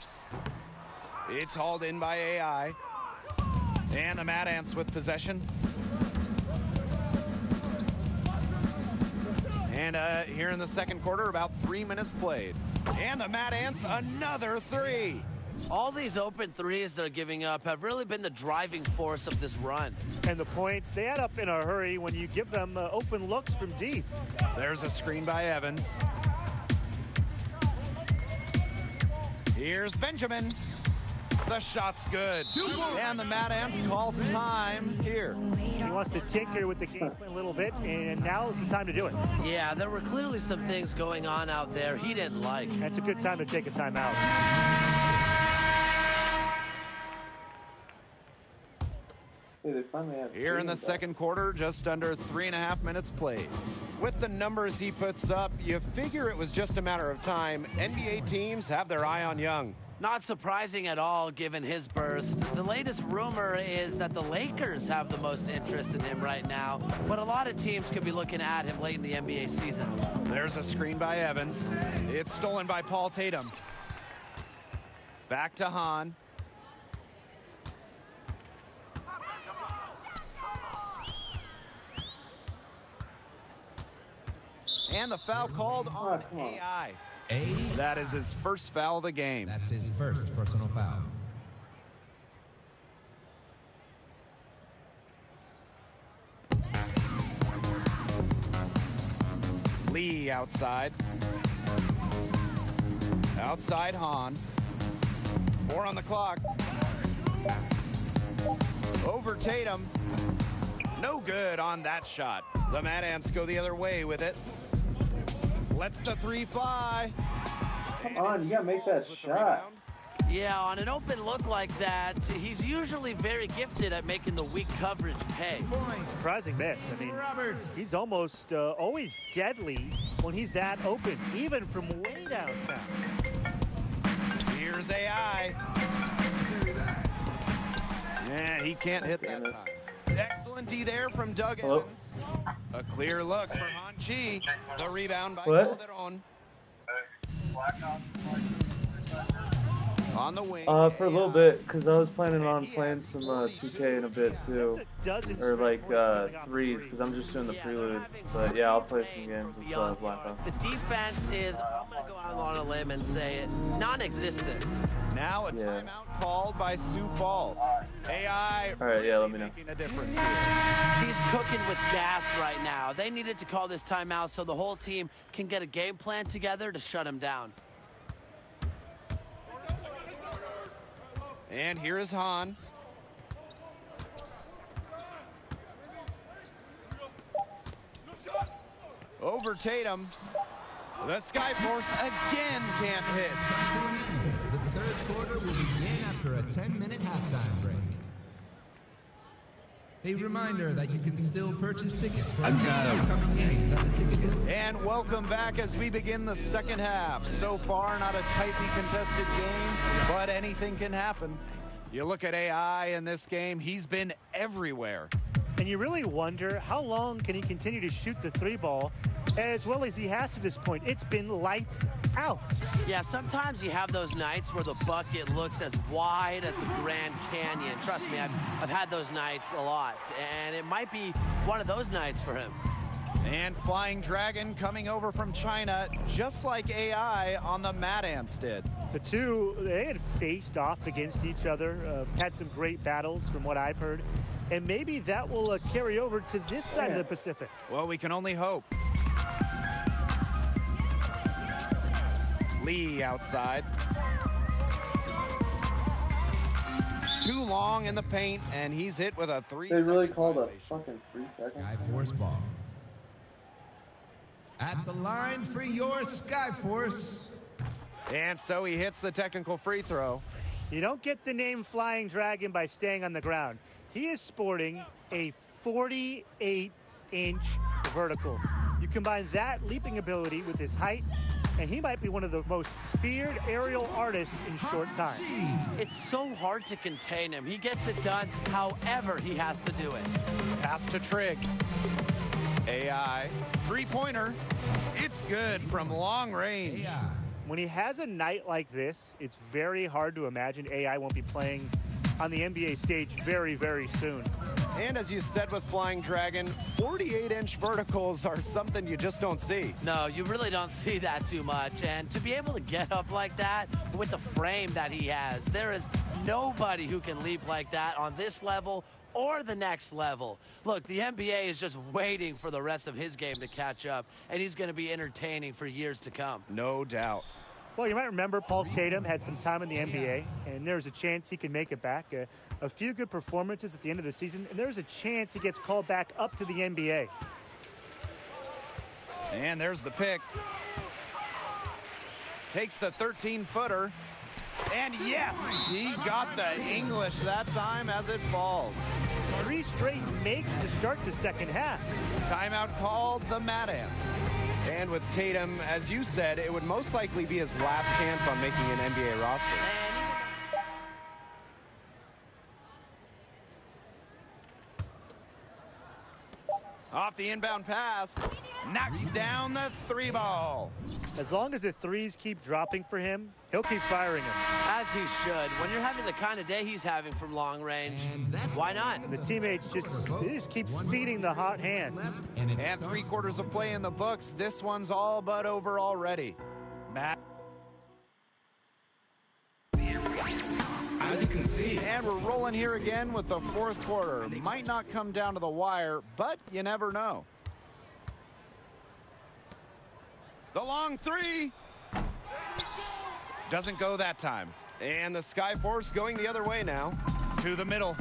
It's hauled in by AI. And the Mad Ants with possession. And here in the second quarter, about 3 minutes played. And the Mad Ants, another 3. All these open threes they're giving up have really been the driving force of this run. And the points, they add up in a hurry when you give them open looks from deep. There's a screen by Evans. Here's Benjamin. The shot's good. And the Mad Ants call time here. He wants to tinker with the game a little bit, and now is the time to do it. Yeah, there were clearly some things going on out there he didn't like. That's a good time to take a timeout. Here in the second quarter, just under 3.5 minutes played. With the numbers he puts up, you figure it was just a matter of time. NBA teams have their eye on Young. Not surprising at all, given his burst. The latest rumor is that the Lakers have the most interest in him right now, but a lot of teams could be looking at him late in the NBA season. There's a screen by Evans. It's stolen by Paul Tatum. Back to Hahn. And the foul called on AI. That is his first foul of the game. That's his first personal foul. Lee outside. Outside Hahn. 4 on the clock. Over Tatum. No good on that shot. The Mad Ants go the other way with it. Lets the 3 fly. Come on, you gotta make that shot. Yeah, on an open look like that, he's usually very gifted at making the weak coverage pay. Surprising miss. I mean, he's almost always deadly when he's that open, even from way downtown. Here's AI. Yeah, he can't hit that time. Excellent D there from Doug Evans. A clear look for Han Chi. The rebound by Calderon. On the wing. For a little bit, because I was planning on playing some 2K in a bit too. Or like threes, because I'm just doing the Prelude. But yeah, I'll play some games with Blackout. The defense is, I'm going to go out on a limb and say it, non-existent. Now a timeout called by Sioux Falls. AI Alright, yeah, let me know. making a difference here. He's cooking with gas right now. They needed to call this timeout so the whole team can get a game plan together to shut him down. And here is Hahn. Over Tatum. The Skyforce again can't hit. The third quarter will begin after a 10-minute halftime break. A reminder that you can still purchase tickets for upcoming games at the ticket booth. And welcome back as we begin the second half. So far, not a tightly contested game, but anything can happen. You look at AI in this game, he's been everywhere. And you really wonder, how long can he continue to shoot the 3 ball as well as he has to this point? It's been lights out. Yeah, sometimes you have those nights where the bucket looks as wide as the Grand Canyon. Trust me, I've had those nights a lot, and it might be one of those nights for him. And Flying Dragon coming over from China, just like AI on the Mad Ants did. The two, they had faced off against each other, had some great battles from what I've heard, and maybe that will carry over to this side of the Pacific. Well, we can only hope. Lee outside. Too long in the paint, and he's hit with a 3. They really called a fucking 3 seconds. Skyforce ball. At the line for your Skyforce. And so he hits the technical free throw. You don't get the name Flying Dragon by staying on the ground. He is sporting a 48-inch vertical. You combine that leaping ability with his height, and he might be one of the most feared aerial artists in short time. It's so hard to contain him. He gets it done however he has to do it. Pass to Trig. AI. Three-pointer. It's good from long range. When he has a night like this, it's very hard to imagine AI won't be playing on the NBA stage very, very soon. And as you said with Flying Dragon, 48-inch verticals are something you just don't see. No, you really don't see that too much. And to be able to get up like that with the frame that he has, there is nobody who can leap like that on this level or the next level. Look, the NBA is just waiting for the rest of his game to catch up, and he's going to be entertaining for years to come. No doubt. Well, you might remember Paul Tatum had some time in the NBA, and there's a chance he can make it back. A few good performances at the end of the season, and there's a chance he gets called back up to the NBA. And there's the pick. Takes the 13-footer. And yes, he got the English that time as it falls. 3 straight makes to start the second half. Timeout called the Mad Ants. And with Tatum, as you said, it would most likely be his last chance on making an NBA roster. Off the inbound pass, knocks down the 3-ball. As long as the threes keep dropping for him, he'll keep firing them. As he should. When you're having the kind of day he's having from long range, why not? The teammates just keep feeding the hot hand. And 3 quarters of play in the books. This one's all but over already. Matt. As you can see. And we're rolling here again with the fourth quarter. Might not come down to the wire, but you never know. The long 3. Doesn't go that time. And the Skyforce going the other way now. To the middle.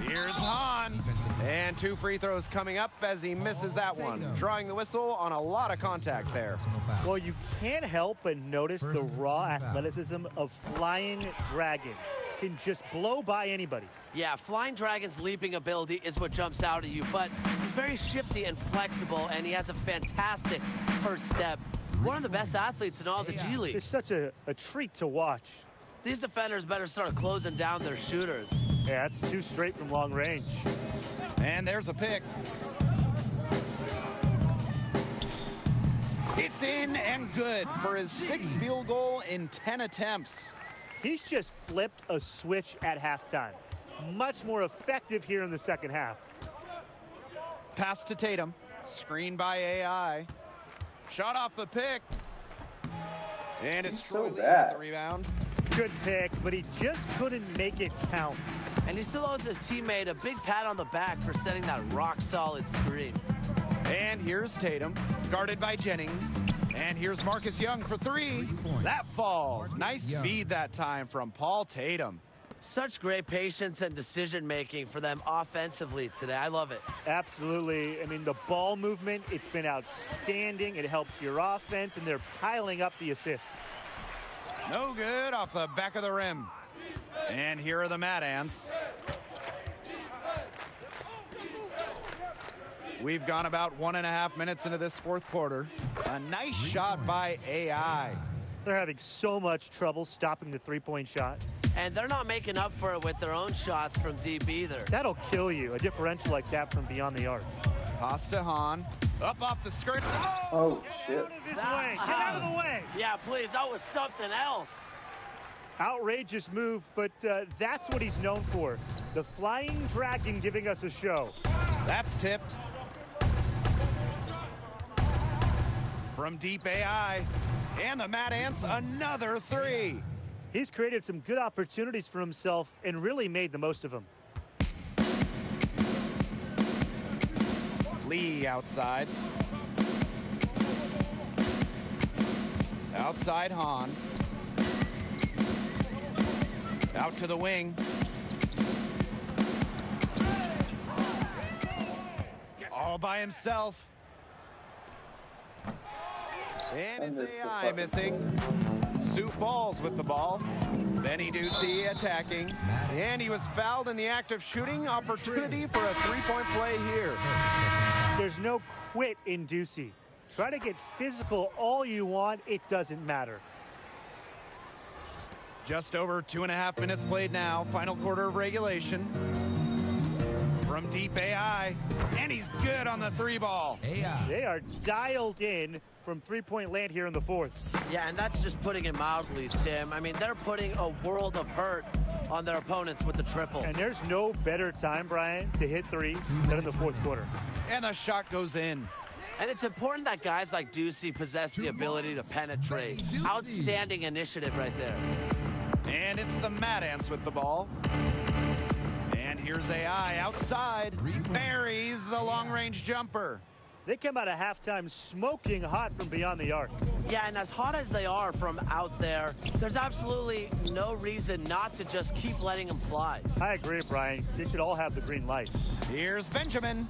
Here's Hahn. And 2 free throws coming up as he misses that one. Drawing the whistle on a lot of contact there. Well, you can't help but notice the raw athleticism of Flying Dragon. Can just blow by anybody. Yeah, Flying Dragon's leaping ability is what jumps out at you, but he's very shifty and flexible, and he has a fantastic first step. One of the best athletes in all the G League. It's such a treat to watch. These defenders better start closing down their shooters. Yeah, that's 2 straight from long range. And there's a pick. It's in and good for his 6th field goal in 10 attempts. He's just flipped a switch at halftime. Much more effective here in the second half. Pass to Tatum. Screen by AI. Shot off the pick. And it's Troy Lee with the rebound. Good pick, but he just couldn't make it count. And he still owes his teammate a big pat on the back for setting that rock-solid screen. And here's Tatum, guarded by Jennings. And here's Marcus Young for 3. That falls. Nice feed that time from Paul Tatum. Such great patience and decision-making for them offensively today. I love it. Absolutely. I mean, the ball movement, it's been outstanding. It helps your offense, and they're piling up the assists. No good off the back of the rim. And here are the Mad Ants. We've gone about 1.5 minutes into this fourth quarter. A nice shot by AI. They're having so much trouble stopping the three-point shot. And they're not making up for it with their own shots from deep either. That'll kill you, a differential like that from beyond the arc. Pass to Hahn. Up off the skirt. Oh, shit. Get out of the way. Yeah, please, that was something else. Outrageous move, but that's what he's known for. The Flying Dragon giving us a show. That's tipped. From deep AI. And the Mad Ants, another 3. He's created some good opportunities for himself and really made the most of them. Lee outside. Outside Hahn. Out to the wing. All by himself. And it's AI missing. Sue falls with the ball. Benny Ducey attacking, and he was fouled in the act of shooting. Opportunity for a three-point play here. There's no quit in Ducey. Try to get physical all you want, it doesn't matter. Just over 2.5 minutes played now, final quarter of regulation. From deep AI, and he's good on the three ball. They are dialed in from three-point land here in the fourth. Yeah, and that's just putting it mildly, Tim. I mean, they're putting a world of hurt on their opponents with the triple. And there's no better time, Brian, to hit threes than in the fourth quarter. And the shot goes in. And it's important that guys like Ducey possess the ability to penetrate. Outstanding initiative right there. And it's the Mad Ants with the ball. And here's AI outside. Buries the long-range jumper. They come out of halftime smoking hot from beyond the arc. Yeah, and as hot as they are from out there, there's absolutely no reason not to just keep letting them fly. I agree, Brian. They should all have the green light. Here's Benjamin.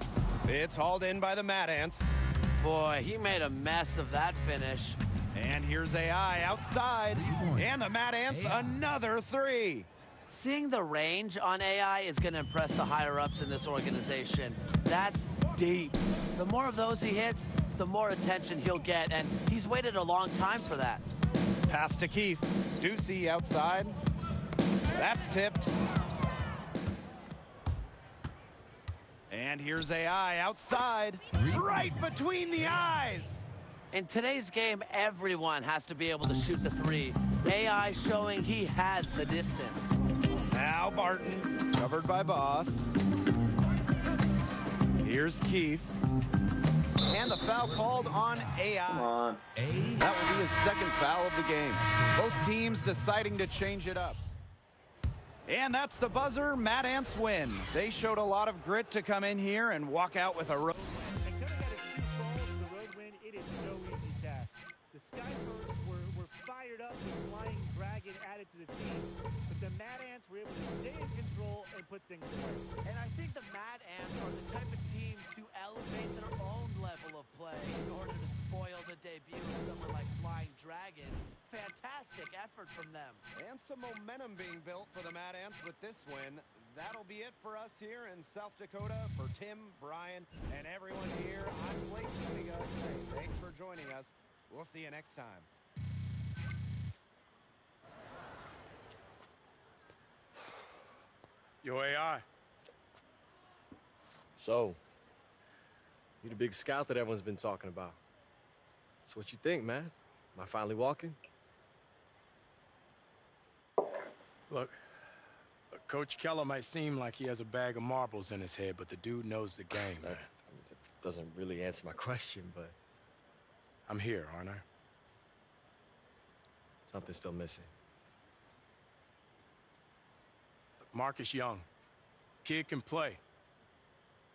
It's hauled in by the Mad Ants. Boy, he made a mess of that finish. And here's AI outside. And the Mad Ants, another three. Seeing the range on AI is going to impress the higher-ups in this organization. That's deep. The more of those he hits, the more attention he'll get, and he's waited a long time for that. Pass to Keefe. Ducey outside. That's tipped. And here's AI outside. Right between the eyes. In today's game, everyone has to be able to shoot the three. AI showing he has the distance. Now Barton, covered by Boss. Here's Keefe. And the foul called on AI. Come on. That will be his second foul of the game. Both teams deciding to change it up. And that's the buzzer. Mad Ants win. They showed a lot of grit to come in here and walk out with a road. Fired up with Flying Dragon added to the team, but the Mad Ants were able to stay in control and put things away. And I think the Mad Ants are the type of team to elevate their own level of play in order to spoil the debut of someone like Flying Dragon. Fantastic effort from them. And some momentum being built for the Mad Ants with this win. That'll be it for us here in South Dakota. For Tim, Brian, and everyone here, I'm Blake Suniga saying thanks for joining us. We'll see you next time. Yo, AI. So, you the big scout that everyone's been talking about. So what you think, man? Am I finally walking? Look, Coach Keller might seem like he has a bag of marbles in his head, but the dude knows the game, man. That doesn't really answer my question, but... I'm here, aren't I? Something's still missing. Look, Marcus Young. Kid can play.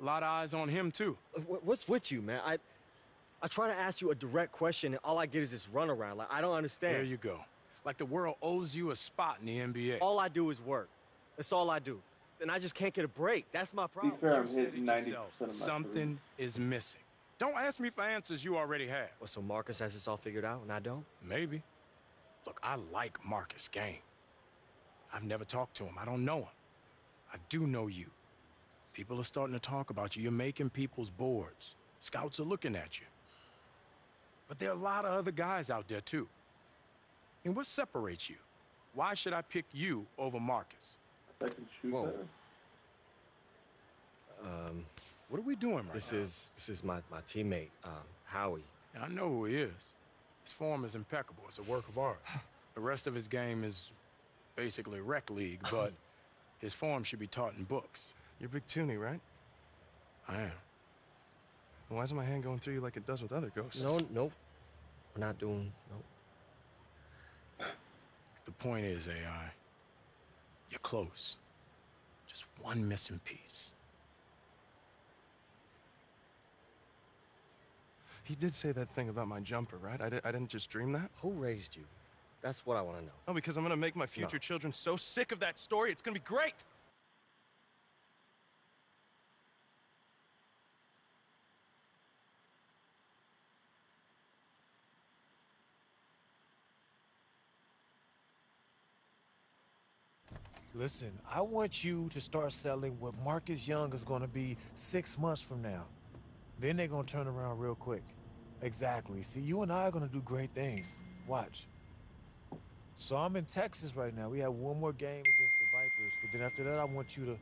A lot of eyes on him, too. What's with you, man? I try to ask you a direct question, and all I get is this runaround. Like, I don't understand. There you go. Like the world owes you a spot in the NBA. All I do is work. That's all I do. And I just can't get a break. That's my problem. To be fair, I'm hitting 90% of my Something is missing. Don't ask me for answers you already have. Well, so Marcus has this all figured out, and I don't? Maybe. Look, I like Marcus' game. I've never talked to him. I don't know him. I do know you. People are starting to talk about you. You're making people's boards. Scouts are looking at you. But there are a lot of other guys out there, too. And what separates you? Why should I pick you over Marcus? I can shoot better. What are we doing right now? This is my teammate, Howie. I know who he is. His form is impeccable. It's a work of art. The rest of his game is basically rec league, but his form should be taught in books. You're Big Toonie, right? I am. Why isn't my hand going through you like it does with other ghosts? Nope. We're not doing, nope. The point is, AI, you're close. Just one missing piece. He did say that thing about my jumper, right? I didn't just dream that? Who raised you? That's what I want to know. Oh, because I'm going to make my future children so sick of that story, it's going to be great. Listen, I want you to start selling what Marcus Young is going to be 6 months from now. Then they're going to turn around real quick. Exactly. See, you and I are going to do great things. Watch. So I'm in Texas right now. We have one more game against the Vipers. But then after that, I want you to...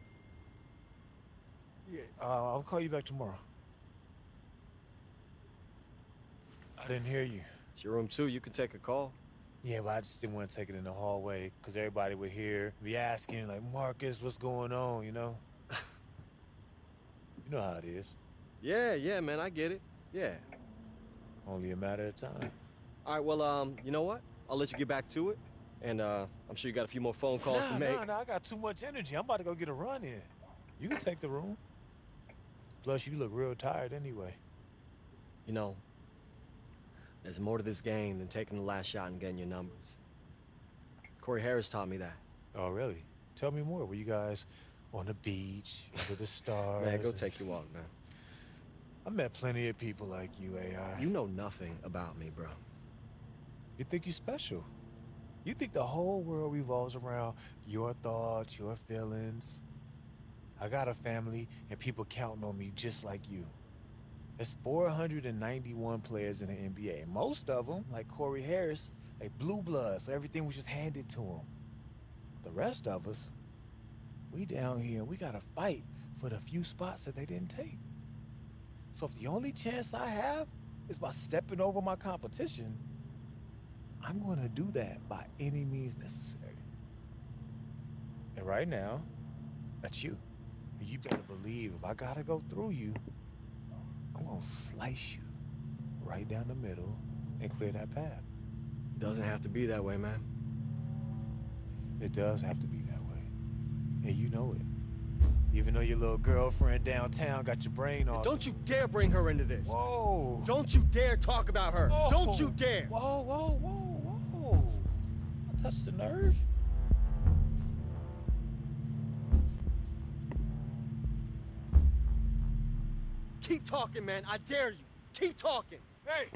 Yeah, I'll call you back tomorrow. I didn't hear you. It's your room, too. You can take a call. Yeah, but I just didn't want to take it in the hallway because everybody would hear, be asking, like, Marcus, what's going on, you know? You know how it is. Yeah, man, I get it. Yeah. Only a matter of time. All right, well, you know what? I'll let you get back to it. And I'm sure you got a few more phone calls to make. Nah, I got too much energy. I'm about to go get a run in. You can take the room. Plus, you look real tired anyway. You know, there's more to this game than taking the last shot and getting your numbers. Corey Harris taught me that. Oh, really? Tell me more. Were you guys on the beach, under the stars? Man, go take your walk, man. I met plenty of people like you, AI. You know nothing about me, bro. You think you're special. You think the whole world revolves around your thoughts, your feelings. I got a family, and people counting on me just like you. There's 491 players in the NBA. Most of them, like Corey Harris, like blue blood, so everything was just handed to them. The rest of us, we down here, we gotta fight for the few spots that they didn't take. So if the only chance I have is by stepping over my competition, I'm gonna do that by any means necessary. And right now, that's you. You better believe if I gotta go through you, I'm gonna slice you right down the middle and clear that path. Doesn't have to be that way, man. It does have to be that way. And you know it. Even though your little girlfriend downtown got your brain off. Don't you dare bring her into this. Whoa. Don't you dare talk about her. Whoa. Don't you dare. Whoa. I touched the nerve. Keep talking, man. I dare you. Keep talking. Hey!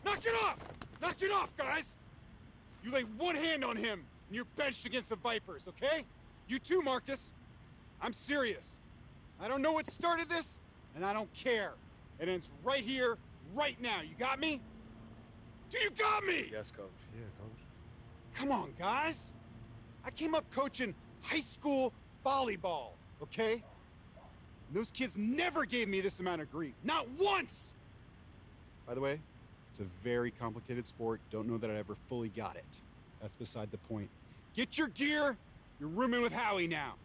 Knock it off! Knock it off, guys! You lay one hand on him, and you're benched against the Vipers, okay? You too, Marcus. I'm serious. I don't know what started this, and I don't care. It ends right here, right now. You got me? Do you got me? Yes, Coach. Yeah, Coach. Come on, guys. I came up coaching high school volleyball, okay? And those kids never gave me this amount of grief. Not once! By the way, it's a very complicated sport. Don't know that I ever fully got it. That's beside the point. Get your gear. You're rooming with Howie now.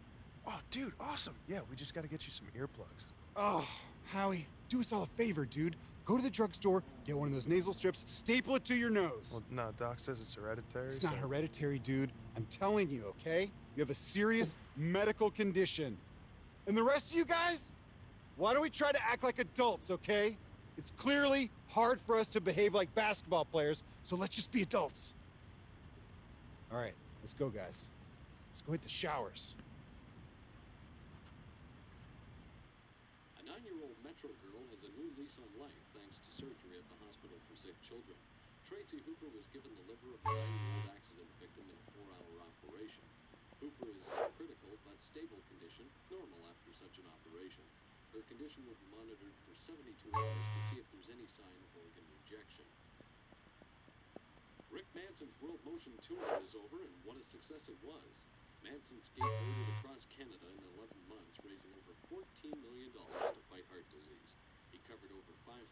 Oh, dude, awesome. Yeah, we just got to get you some earplugs. Oh, Howie, do us all a favor, dude. Go to the drugstore, get one of those nasal strips, staple it to your nose. Well, no, Doc says it's hereditary. It's not hereditary, dude. I'm telling you, okay? You have a serious medical condition. And the rest of you guys, why don't we try to act like adults, okay? It's clearly hard for us to behave like basketball players, so let's just be adults. All right, let's go, guys. Let's go hit the showers. A 9-year-old Metro girl has a new lease on life thanks to surgery at the hospital for sick children. Tracy Hooper was given the liver of a 9-year-old accident victim in a 4-hour operation. Hooper is in critical but stable condition, normal after such an operation. Her condition will be monitored for 72 hours to see if there's any sign of organ rejection. Rick Manson's World Motion Tour is over, and what a success it was. Manson skateboarded across Canada in 11 months, raising over $14 million to fight heart disease. He covered over 5,000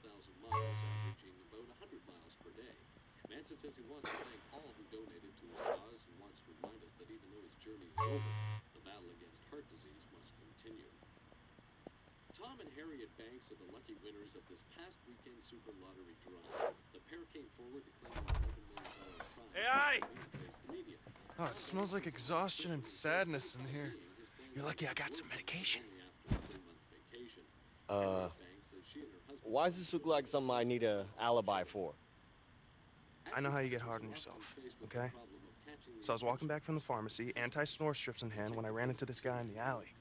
miles, averaging about 100 miles per day. Manson says he wants to thank all who donated to his cause and wants to remind us that even though his journey is over, the battle against heart disease must continue. Tom and Harriet Banks are the lucky winners of this past weekend Super Lottery draw. The pair came forward to claim an $11 million prize. Hey! Face the media. Oh, it smells like exhaustion and sadness in here. You're lucky I got some medication. Why does this look like something I need an alibi for? I know how you get hard on yourself, okay? So I was walking back from the pharmacy, anti-snore strips in hand, when I ran into this guy in the alley.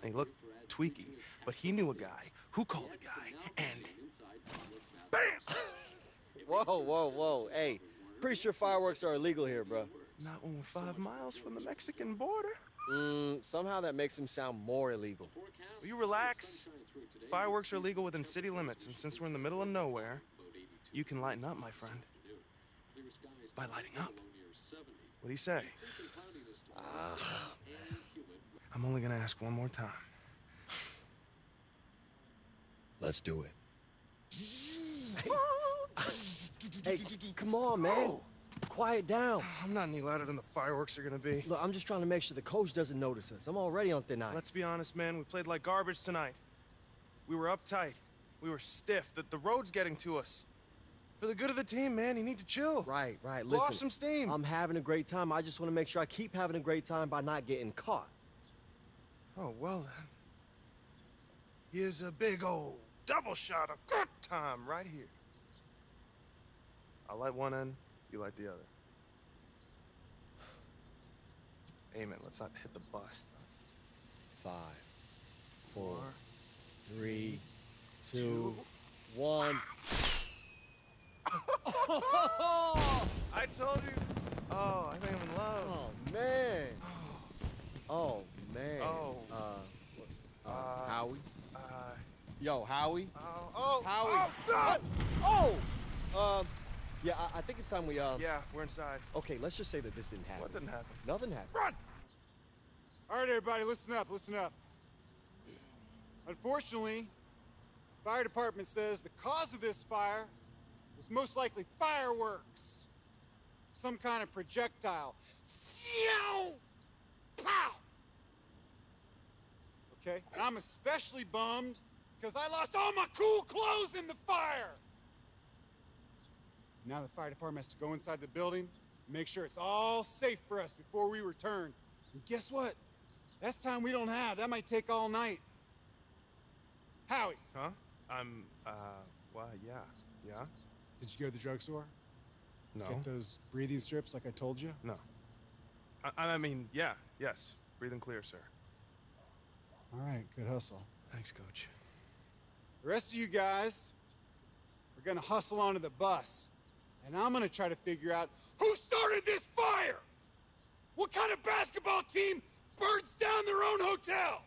And he looked tweaky, but he knew a guy who called a guy, and... BAM! Whoa. Hey, pretty sure fireworks are illegal here, bro. Not when we're 5 miles from the Mexican border. Somehow that makes him sound more illegal. Will you relax? Fireworks are legal within city limits, and since we're in the middle of nowhere, you can lighten up, my friend. By lighting up. What do you say? I'm only gonna ask one more time. Let's do it. Hey, come on, man. Quiet down. I'm not any louder than the fireworks are gonna be. Look, I'm just trying to make sure the coach doesn't notice us. I'm already on thin ice. Let's be honest, man. We played like garbage tonight. We were uptight. We were stiff. The road's getting to us. For the good of the team, man, you need to chill. Right. Blow Listen, off some steam. I'm having a great time. I just want to make sure I keep having a great time by not getting caught. Oh, well then. Here's a big old double shot of good time right here. I'll light one end, you light the other. Amen. Let's not hit the bus. 5, 4, 3, 2, 1. I told you. Oh, I think I'm in love. Oh, man. Oh, man. Oh. Howie? Yo, Howie? Oh. Howie. Yeah, I think it's time we, Yeah, we're inside. Okay, let's just say that this didn't happen. What didn't happen? Nothing happened. Run! All right, everybody, listen up, listen up. Unfortunately, the fire department says the cause of this fire was most likely fireworks. Some kind of projectile. Pow! Okay, and I'm especially bummed because I lost all my cool clothes in the fire. Now the fire department has to go inside the building and make sure it's all safe for us before we return. And guess what? That's time we don't have. That might take all night. Howie. Huh? Well, yeah. Did you go to the drugstore? No. Get those breathing strips like I told you? No. I mean, yes. Breathing clear, sir. All right, good hustle. Thanks, Coach. The rest of you guys are gonna hustle onto the bus, and I'm gonna try to figure out who started this fire! What kind of basketball team burns down their own hotel?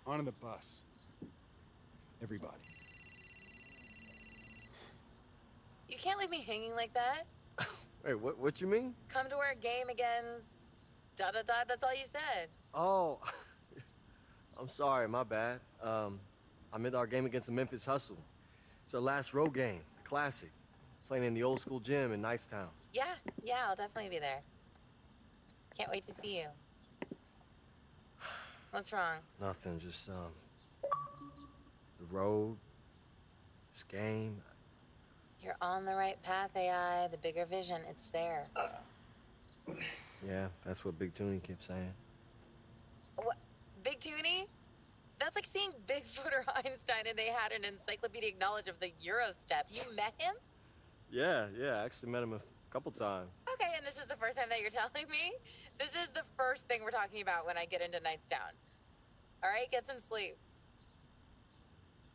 Onto the bus. Everybody. You can't leave me hanging like that. Wait, what you mean? Come to our game against... da-da-da, that's all you said. Oh, I'm sorry, my bad. I meant our game against the Memphis Hustle. It's our last road game, the classic. Playing in the old school gym in Nicetown. Yeah, I'll definitely be there. Can't wait to see you. What's wrong? Nothing, just, the road, this game. You're on the right path, AI. The bigger vision, it's there. Yeah, that's what Big Toonie kept saying. What? Big Toonie? That's like seeing Bigfoot or Einstein and they had an encyclopedic knowledge of the Eurostep. You met him? Yeah, I actually met him a couple times. Okay, and this is the first time that you're telling me? This is the first thing we're talking about when I get into Nightstown. All right, get some sleep.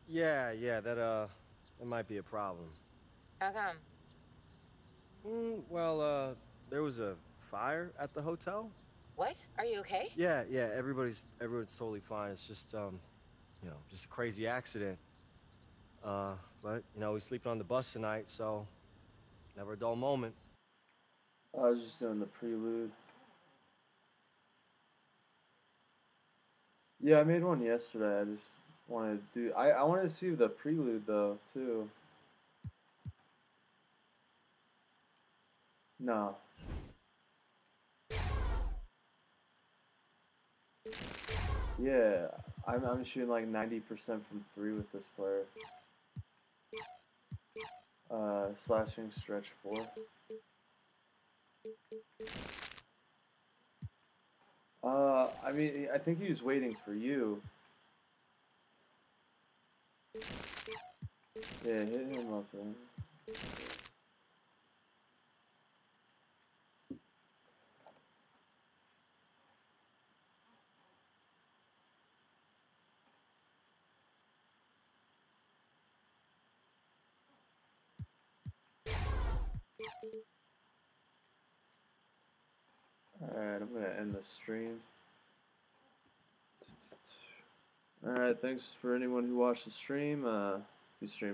Yeah, that might be a problem. How come? Well, there was a fire at the hotel. What? Are you okay? Yeah, everyone's totally fine. It's just, just a crazy accident. But, we sleeping on the bus tonight, so never a dull moment. I was just doing the Prelude. Yeah, I made one yesterday. I just wanted to do... I wanted to see the Prelude, though, too. No. Yeah, I'm shooting like 90% from 3 with this player. Slashing stretch 4. I mean, I think he was waiting for you. Yeah, hit him up there. end the stream. Alright, thanks for anyone who watched the stream. Be streaming.